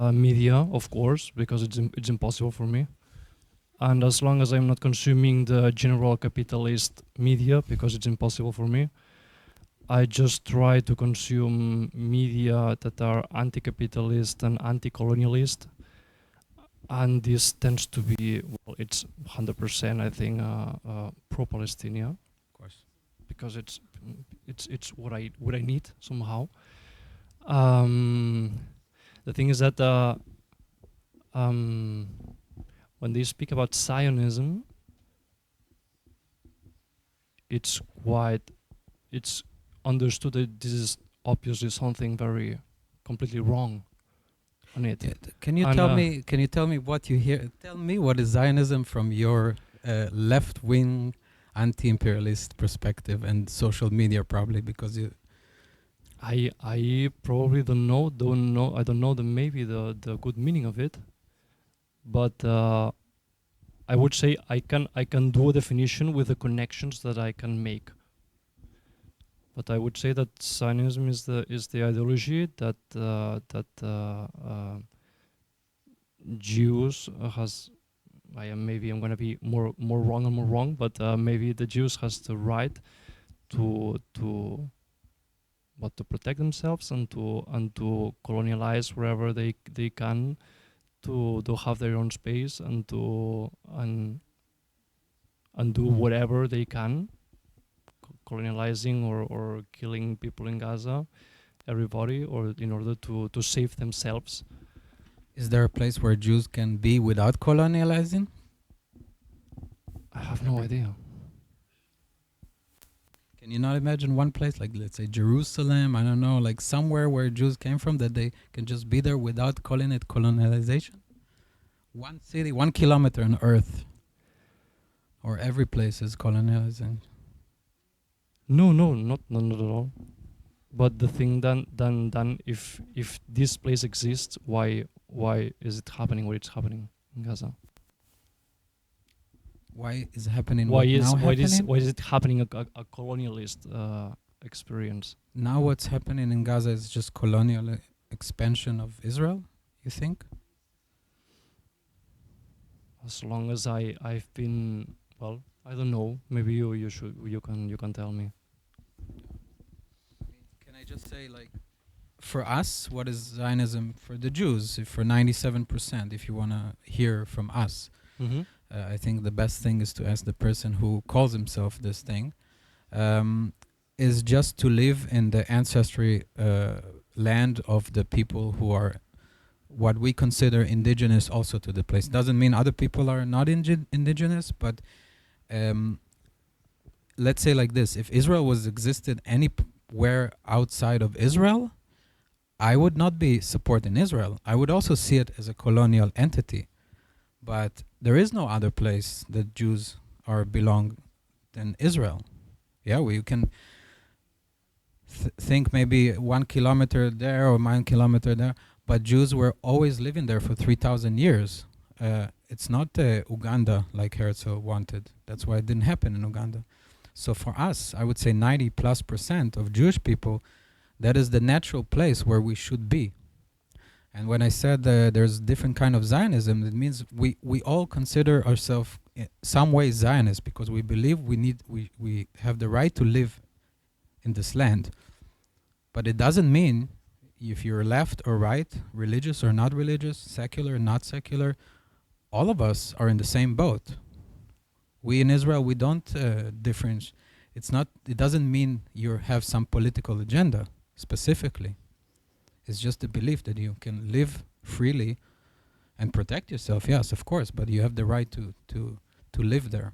media, of course, because it's impossible for me. And as long as I'm not consuming the general capitalist media, because it's impossible for me, I just try to consume media that are anti-capitalist and anti-colonialist. And this tends to be, well, it's 100%, I think, pro-Palestinian. Of course. Because it's what I need somehow. The thing is that when they speak about Zionism, it's understood that this is obviously something very completely wrong on it. Yeah, can you tell me what you hear? Tell me what is Zionism from your left-wing anti-imperialist perspective and social media, probably, because you. I probably don't know. I don't know maybe the good meaning of it, but I would say I can do a definition with the connections that I can make. But I would say that Zionism is the ideology that Jews has maybe I'm gonna be more wrong, but maybe the Jews has the right to protect themselves and to colonialize wherever they can, to have their own space and do whatever they can, colonializing or killing people in Gaza, everybody, or in order to save themselves. Is there a place where Jews can be without colonializing? I have no idea. Can you not imagine one place, like let's say Jerusalem, I don't know, like somewhere where Jews came from, that they can just be there without calling it colonialization? One city, 1 kilometer on earth, or every place is colonializing. No, not at all. But the thing then if this place exists, why is it happening where it's happening in Gaza? Why is it happening? Why happening? is it happening a colonialist experience? Now what's happening in Gaza is just colonial expansion of Israel, you think? As long as I've been, well, I don't know. Maybe you can tell me. Can I just say, like, for us, what is Zionism for the Jews? If for 97%, if you want to hear from us, Mm-hmm. I think the best thing is to ask the person who calls himself this thing, is just to live in the ancestry land of the people who are what we consider indigenous also to the place. Doesn't mean other people are not indigenous, but let's say like this: if Israel was existed anywhere outside of Israel, I would not be supporting Israel. I would also see it as a colonial entity. But there is no other place that Jews belong than Israel. Yeah, we can think maybe 1 kilometer there or 1 kilometer there, but Jews were always living there for 3,000 years. It's not Uganda like Herzl wanted. That's why it didn't happen in Uganda. So for us, I would say 90+% of Jewish people, that is the natural place where we should be. And when I said there's different kind of Zionism, it means we all consider ourselves in some way Zionists because we believe we have the right to live in this land. But it doesn't mean if you're left or right, religious or not religious, secular or not secular, all of us are in the same boat. We in Israel, we don't differentiate. It doesn't mean you have some political agenda specifically. It's just the belief that you can live freely and protect yourself, yes, of course, but you have the right to live there.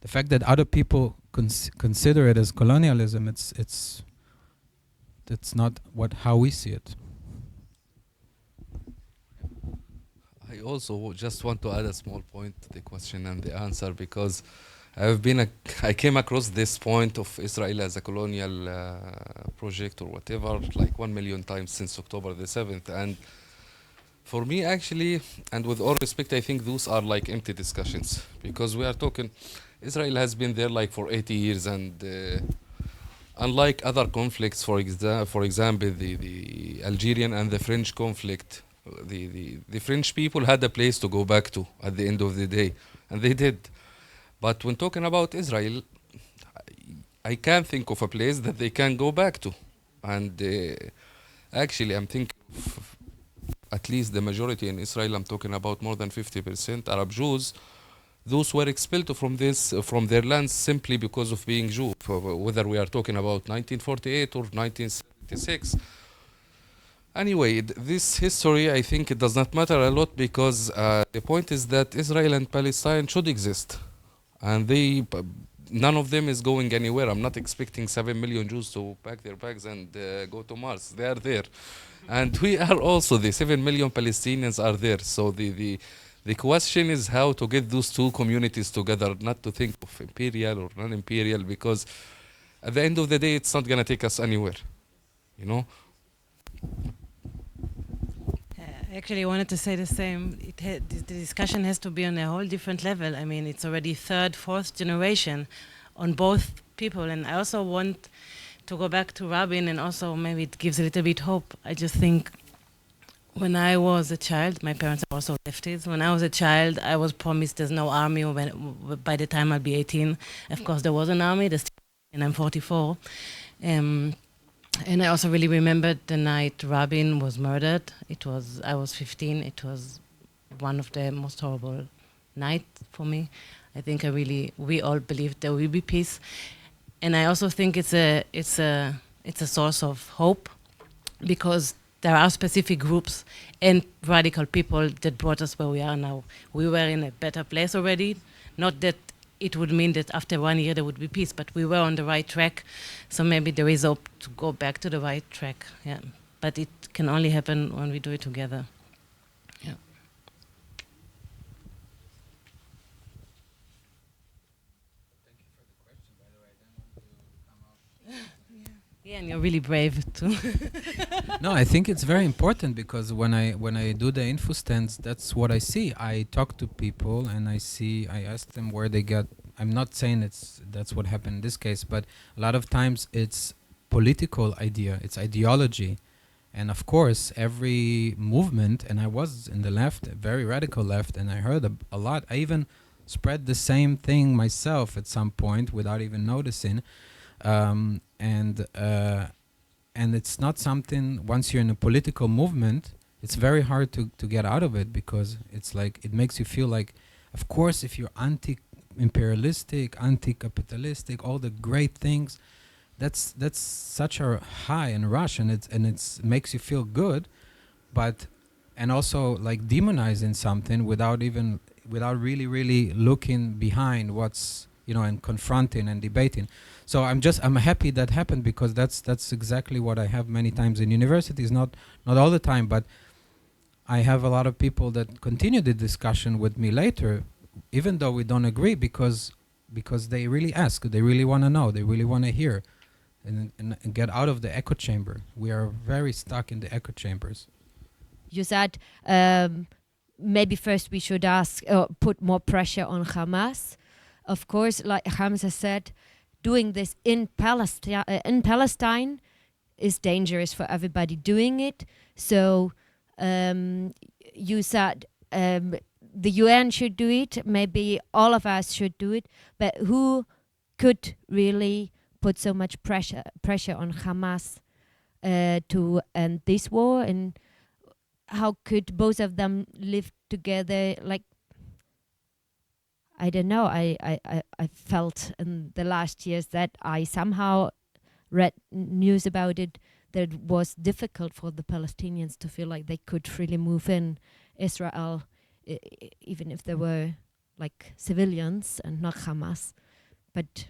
The fact that other people consider it as colonialism, that's not how we see it. I also just want to add a small point to the question and the answer, because I came across this point of Israel as a colonial project or whatever like 1 million times since October the 7th, and for me actually, and with all respect, I think those are like empty discussions, because we are talking, Israel has been there like for 80 years, and unlike other conflicts, for example the Algerian and the French conflict, the French people had a place to go back to at the end of the day, and they did. But when talking about Israel, I can't think of a place that they can go back to. And actually, I'm thinking at least the majority in Israel, I'm talking about more than 50% Arab Jews, those were expelled from their lands simply because of being Jew, whether we are talking about 1948 or 1976. Anyway, this history, I think it does not matter a lot, because the point is that Israel and Palestine should exist. And none of them is going anywhere. I'm not expecting 7 million Jews to pack their bags and go to Mars. They are there. And we are also, the 7 million Palestinians are there. So the question is how to get those two communities together, not to think of imperial or non-imperial, because at the end of the day, it's not going to take us anywhere, you know? I actually wanted to say the same. The discussion has to be on a whole different level. I mean, it's already third, fourth generation on both people. And I also want to go back to Rabin, and also maybe it gives a little bit hope. I just think When I was a child, my parents are also lefties. When I was a child, I was promised there's no army by the time I'll be 18. Of course, there was an army, and I'm 44. And I also really remembered the night Rabin was murdered. I was 15. It was one of the most horrible nights for me. I think we all believed there will be peace. And I also think it's a source of hope, because there are specific groups and radical people that brought us where we are now. We were in a better place already. Not that it would mean that after 1 year there would be peace, but we were on the right track. So maybe there is hope to go back to the right track. Yeah, but it can only happen when we do it together. Yeah. Yeah, and you're really brave too. No, I think it's very important, because when I do the info stands, that's what I see. I talk to people and I ask them where they get. I'm not saying that's what happened in this case, but a lot of times it's political idea, it's ideology. And of course, every movement, and I was in the left, a very radical left, and I heard a lot. I even spread the same thing myself at some point without even noticing. And it's not something, once you're in a political movement, it's very hard to get out of it, because it's like, it makes you feel like, of course, if you're anti-imperialistic, anti-capitalistic, all the great things, that's such a high and rush, and it makes you feel good, and also like demonizing something without really looking behind what's, and confronting and debating. So I'm happy that happened, because that's exactly what I have many times in universities, not all the time, but I have a lot of people that continue the discussion with me later, even though we don't agree, because they really ask, they really want to know, they really want to hear, and get out of the echo chamber. We are very stuck in the echo chambers. You said maybe first we should put more pressure on Hamas. Of course, like Hamza said, doing this in Palestine is dangerous for everybody doing it. So you said the UN should do it, maybe all of us should do it, but who could really put so much pressure on Hamas to end this war, and how could both of them live together? Like, I don't know, I felt in the last years that I somehow read news about it, that it was difficult for the Palestinians to feel like they could freely move in Israel, even if they were like civilians and not Hamas. But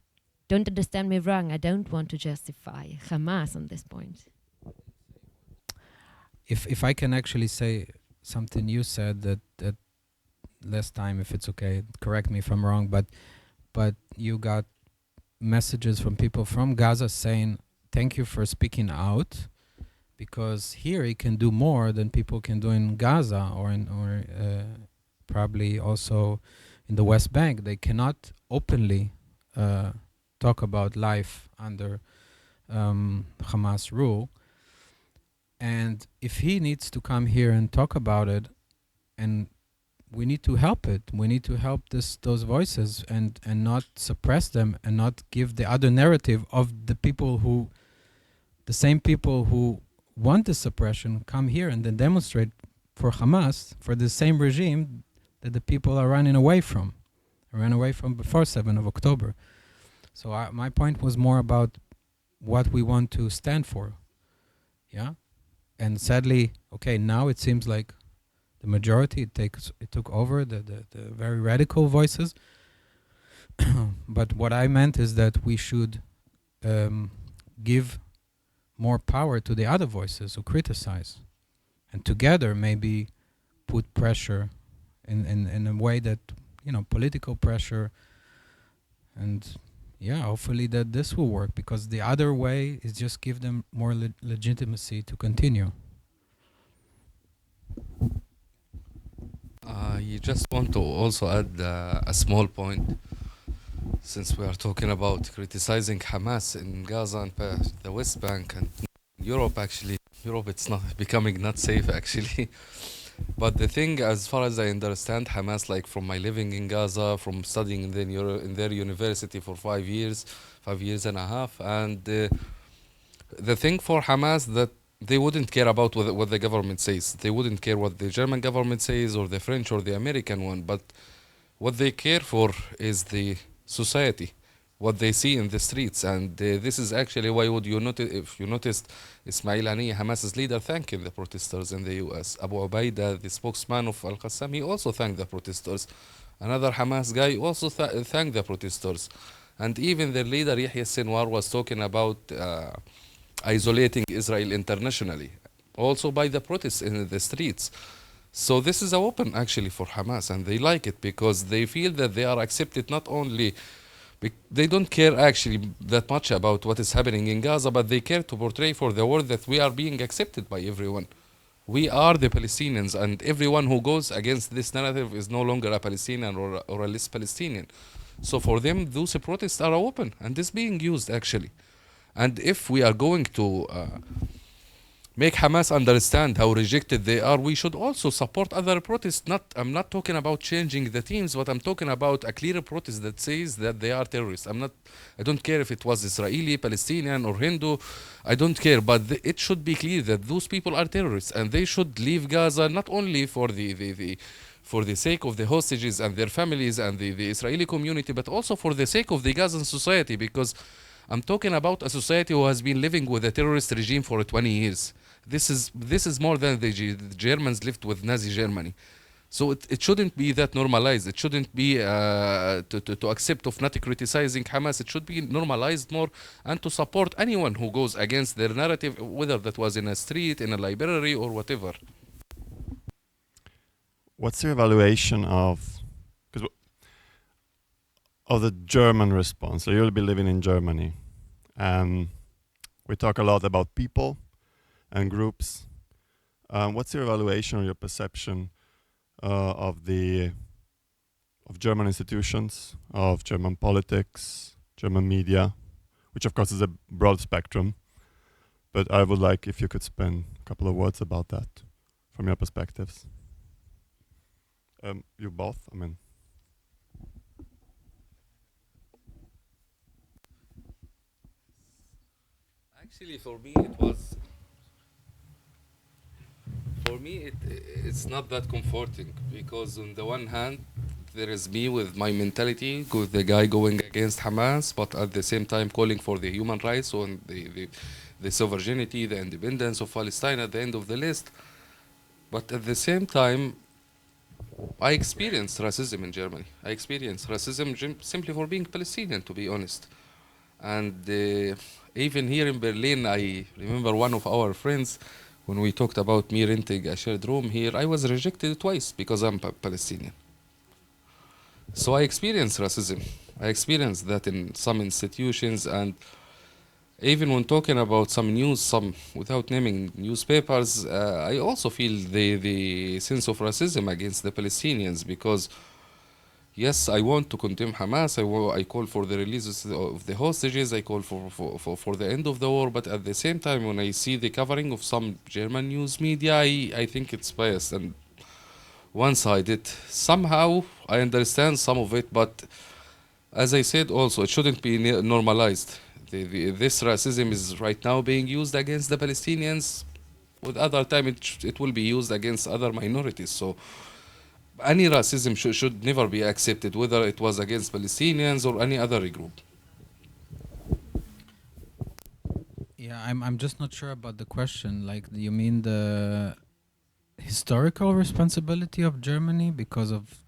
don't understand me wrong, I don't want to justify Hamas on this point. If I can actually say something you said that last time, if it's okay, correct me if I'm wrong, but you got messages from people from Gaza saying, thank you for speaking out, because here you can do more than people can do in Gaza, or probably also in the West Bank. They cannot openly talk about life under Hamas rule. And if he needs to come here and talk about it, and we need to help it. We need to help those voices and not suppress them, and not give the other narrative of the same people who want the suppression come here and then demonstrate for Hamas, for the same regime that the people are running away from, ran away from before 7th of October. So my point was more about what we want to stand for. Yeah? And sadly, okay, now it seems like the majority, it took over the very radical voices. But what I meant is that we should give more power to the other voices who criticize, and together maybe put pressure in a way that, political pressure, and hopefully that this will work, because the other way is just give them more legitimacy to continue. You just want to also add a small point, since we are talking about criticizing Hamas in Gaza and the West Bank, and Europe actually, Europe it's not becoming not safe actually. But the thing, as far as I understand, Hamas, like from my living in Gaza, from studying in their university for 5 years, 5 years and a half, and the thing for Hamas that they wouldn't care about what the government says. They wouldn't care what the German government says or the French or the American one. But what they care for is the society, what they see in the streets. And this is actually why would you notice, if you noticed, Ismail Haniyeh, Hamas's leader, thanking the protesters in the US. Abu Ubaida, the spokesman of Al-Qassam, he also thanked the protesters. Another Hamas guy also thanked the protesters. And even their leader, Yahya Sinwar, was talking about isolating Israel internationally, also by the protests in the streets. So this is a weapon actually for Hamas, and they like it because they feel that they are accepted not only, they don't care actually that much about what is happening in Gaza, but they care to portray for the world that we are being accepted by everyone. We are the Palestinians, and everyone who goes against this narrative is no longer a Palestinian or a less Palestinian. So for them, those protests are a weapon, and this being used actually. And if we are going to make Hamas understand how rejected they are, we should also support other protests. I'm not talking about changing the teams, but I'm talking about a clear protest that says that they are terrorists. I don't care if it was Israeli, Palestinian, or Hindu. I don't care, but it should be clear that those people are terrorists, and they should leave Gaza not only for the sake of the hostages and their families and the Israeli community, but also for the sake of the Gazan society, because I'm talking about a society who has been living with a terrorist regime for 20 years. This is more than the Germans lived with Nazi Germany. So it shouldn't be that normalized. It shouldn't be to accept of not criticizing Hamas. It should be normalized more, and to support anyone who goes against their narrative, whether that was in a street, in a library, or whatever. What's your evaluation of the German response? So you'll be living in Germany, and we talk a lot about people and groups. What's your evaluation or your perception of German institutions, of German politics, German media, which of course is a broad spectrum, but I would like if you could spend a couple of words about that from your perspectives. You both, I mean. Actually, it's not that comforting, because on the one hand, there is me with my mentality, with the guy going against Hamas, but at the same time calling for the human rights and the sovereignty, the independence of Palestine at the end of the list. But at the same time, I experienced racism in Germany. I experienced racism simply for being Palestinian, to be honest. And even here in Berlin, I remember one of our friends, when we talked about me renting a shared room here, I was rejected twice because I'm Palestinian. So I experienced racism. I experienced that in some institutions, and even when talking about some news, without naming newspapers, I also feel the sense of racism against the Palestinians, because yes, I want to condemn Hamas. I call for the release of the hostages. I call for the end of the war. But at the same time, when I see the covering of some German news media, I think it's biased and one-sided. Somehow, I understand some of it, but as I said also, it shouldn't be normalized. This racism is right now being used against the Palestinians. With other time, it will be used against other minorities. So any racism should never be accepted, whether it was against Palestinians or any other group. Yeah, I'm just not sure about the question. Like, do you mean the historical responsibility of Germany because of,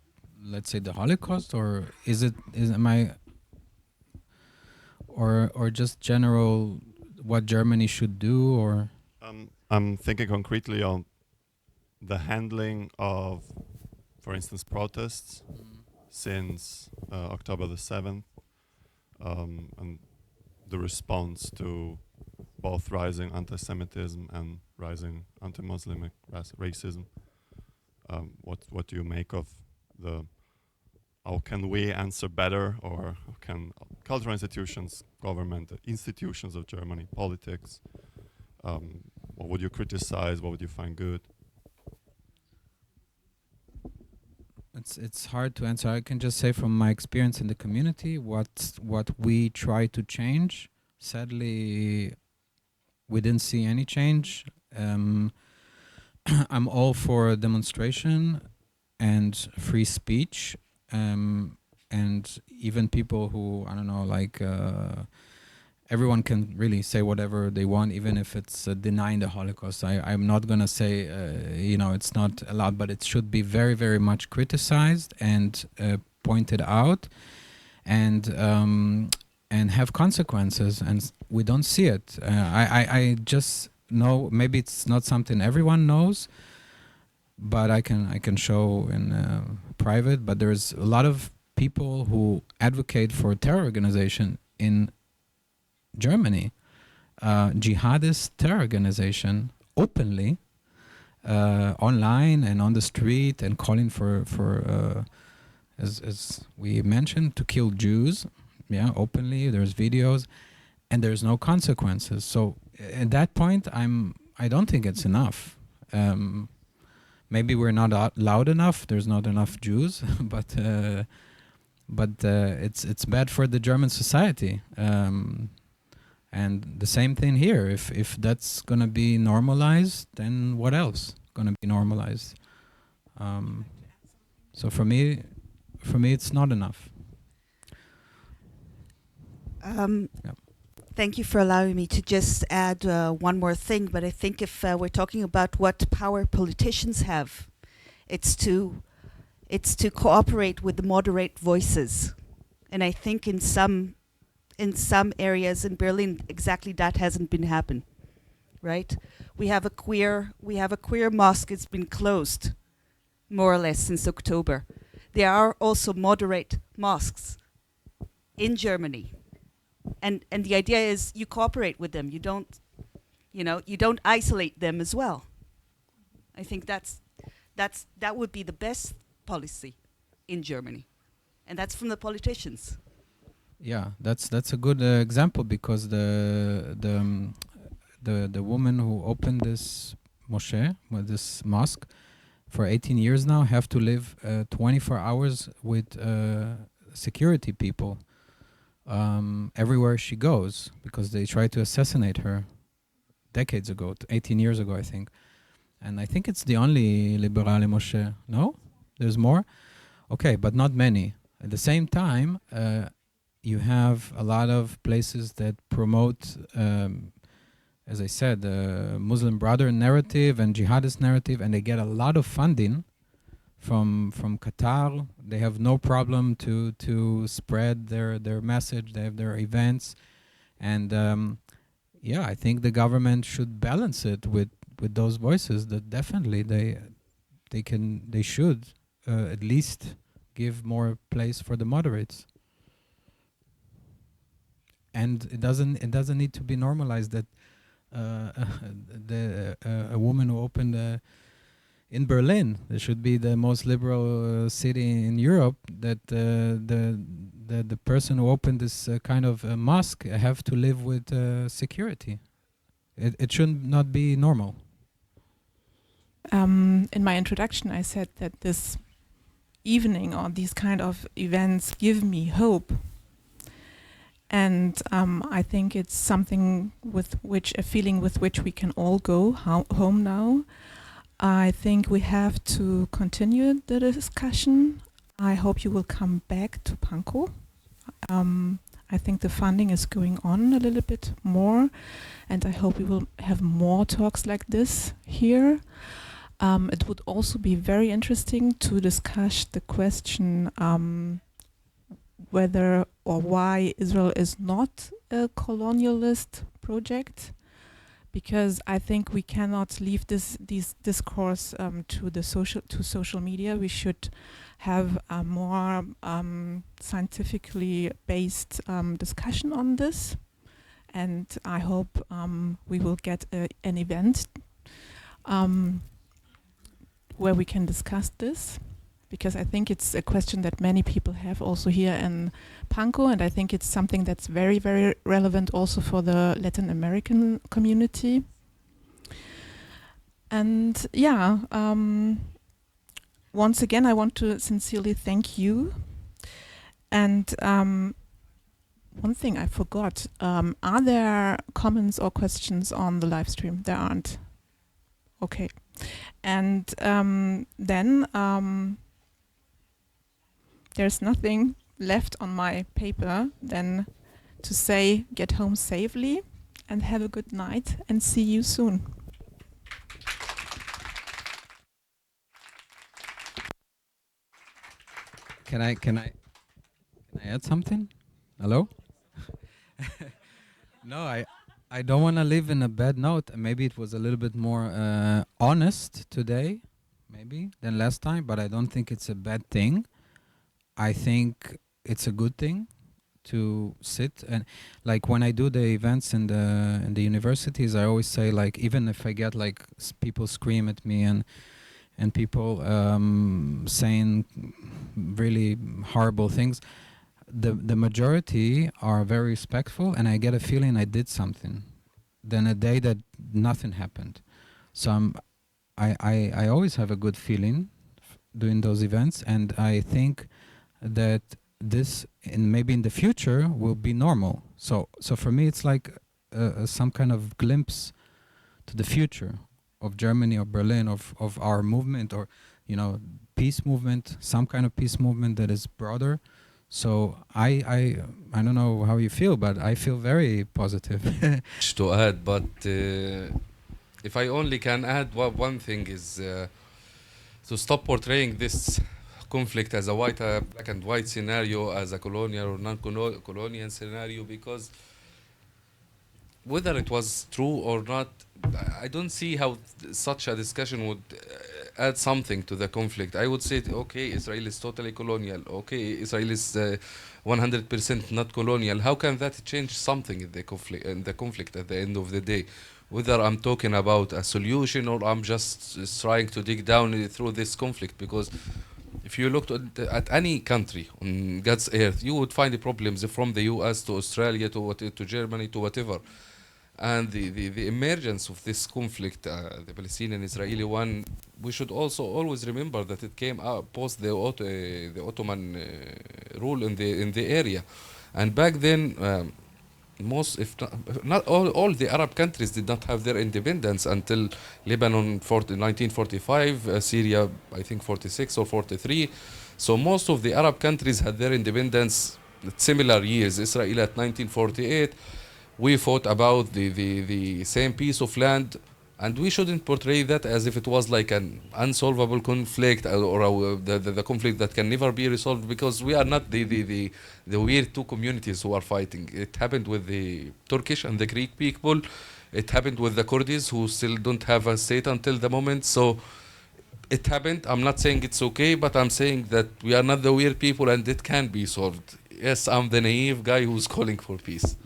let's say, the Holocaust, or or just general what Germany should do, or? I'm thinking concretely on the handling of, for instance, protests since October the 7th, and the response to both rising anti-Semitism and rising anti-Muslim racism. What do you make of how can we answer better, or how can cultural institutions, government, institutions of Germany, politics, What would you criticize? What would you find good? It's hard to answer. I can just say from my experience in the community what we try to change. Sadly, we didn't see any change. I'm all for demonstration and free speech, and even people who, I don't know, like everyone can really say whatever they want, even if it's denying the Holocaust. I'm not gonna say, it's not allowed, but it should be very, very much criticized and pointed out, and have consequences. And we don't see it. I just know, maybe it's not something everyone knows, but I can show in private. But there's a lot of people who advocate for a terror organization in Germany, jihadist terror organization, openly, online and on the street, and calling for as we mentioned, to kill Jews. Yeah, openly. There's videos, and there's no consequences. So at that point, I don't think it's enough. Maybe we're not loud enough. There's not enough Jews, but it's bad for the German society. And the same thing here. If that's gonna be normalized, then what else gonna be normalized? So for me, it's not enough. Thank you for allowing me to just add one more thing. But I think if we're talking about what power politicians have, it's to cooperate with the moderate voices, and I think in some areas in Berlin, exactly that hasn't been happening, right? We have a queer mosque. It's been closed, more or less, since October. There are also moderate mosques in Germany, and the idea is you cooperate with them. You don't isolate them as well. I think that would be the best policy in Germany, and that's from the politicians. Yeah, that's a good example, because the woman who opened this moschee, this mosque, for 18 years now, have to live 24 hours with security people everywhere she goes, because they tried to assassinate her decades ago, 18 years ago, I think. And I think it's the only liberale moschee. No? There's more? Okay, but not many. At the same time, you have a lot of places that promote, as I said, the Muslim Brotherhood narrative and jihadist narrative, and they get a lot of funding from Qatar. They have no problem to spread their message. They have their events, and I think the government should balance it with those voices. That definitely they should at least give more place for the moderates. And it doesn't need to be normalized that a woman who opened in Berlin, that should be the most liberal city in Europe, that the person who opened this kind of mosque have to live with security. It should not be normal. In my introduction, I said that this evening or these kind of events give me hope. And I think it's something a feeling with which we can all go home now. I think we have to continue the discussion. I hope you will come back to Pankow. I think the funding is going on a little bit more, and I hope we will have more talks like this here. It would also be very interesting to discuss the question whether or why Israel is not a colonialist project, because I think we cannot leave this discourse to social media. We should have a more scientifically based discussion on this, and I hope we will get an event where we can discuss this, because I think it's a question that many people have also here in Pankow, and I think it's something that's very, very relevant also for the Latin American community. And yeah, once again, I want to sincerely thank you. And one thing I forgot, are there comments or questions on the live stream? There aren't. Okay. And then there's nothing left on my paper than to say get home safely and have a good night and see you soon. Can I add something? Hello? No, I don't want to live in a bad note. Maybe it was a little bit more honest today, maybe, than last time, but I don't think it's a bad thing. I think it's a good thing to sit and, like, when I do the events in the universities, I always say, like, even if I get like people scream at me and people saying really horrible things, the majority are very respectful, and I get a feeling I did something. Then a day that nothing happened, so I always have a good feeling doing those events, and I think that this, and maybe in the future, will be normal. So for me, it's like some kind of glimpse to the future of Germany or Berlin, of our movement, or peace movement, some kind of peace movement that is broader. So I don't know how you feel, but I feel very positive. To add, but if I only can add one thing is to stop portraying this conflict as a black and white scenario, as a colonial or non-colonial scenario, because whether it was true or not, I don't see how such a discussion would add something to the conflict. I would say, okay, Israel is totally colonial. Okay, Israel is 100% not colonial. How can that change something in the conflict at the end of the day? Whether I'm talking about a solution or I'm just trying to dig down through this conflict, because if you looked at any country on God's earth, you would find the problems from the US to Australia to Germany to whatever. And the emergence of this conflict, the Palestinian-Israeli one, we should also always remember that it came out post the Ottoman rule in the area. And back then, most, if not all the Arab countries did not have their independence until Lebanon 1945, Syria I think 46 or 43. So most of the Arab countries had their independence at similar years. Israel at 1948. We fought about the same piece of land, and we shouldn't portray that as if it was like an unsolvable conflict or the conflict that can never be resolved, because we are not the weird two communities who are fighting. It happened with the Turkish and the Greek people. It happened with the Kurds, who still don't have a state until the moment. So it happened. I'm not saying it's okay, but I'm saying that we are not the weird people and it can be solved. Yes, I'm the naive guy who's calling for peace.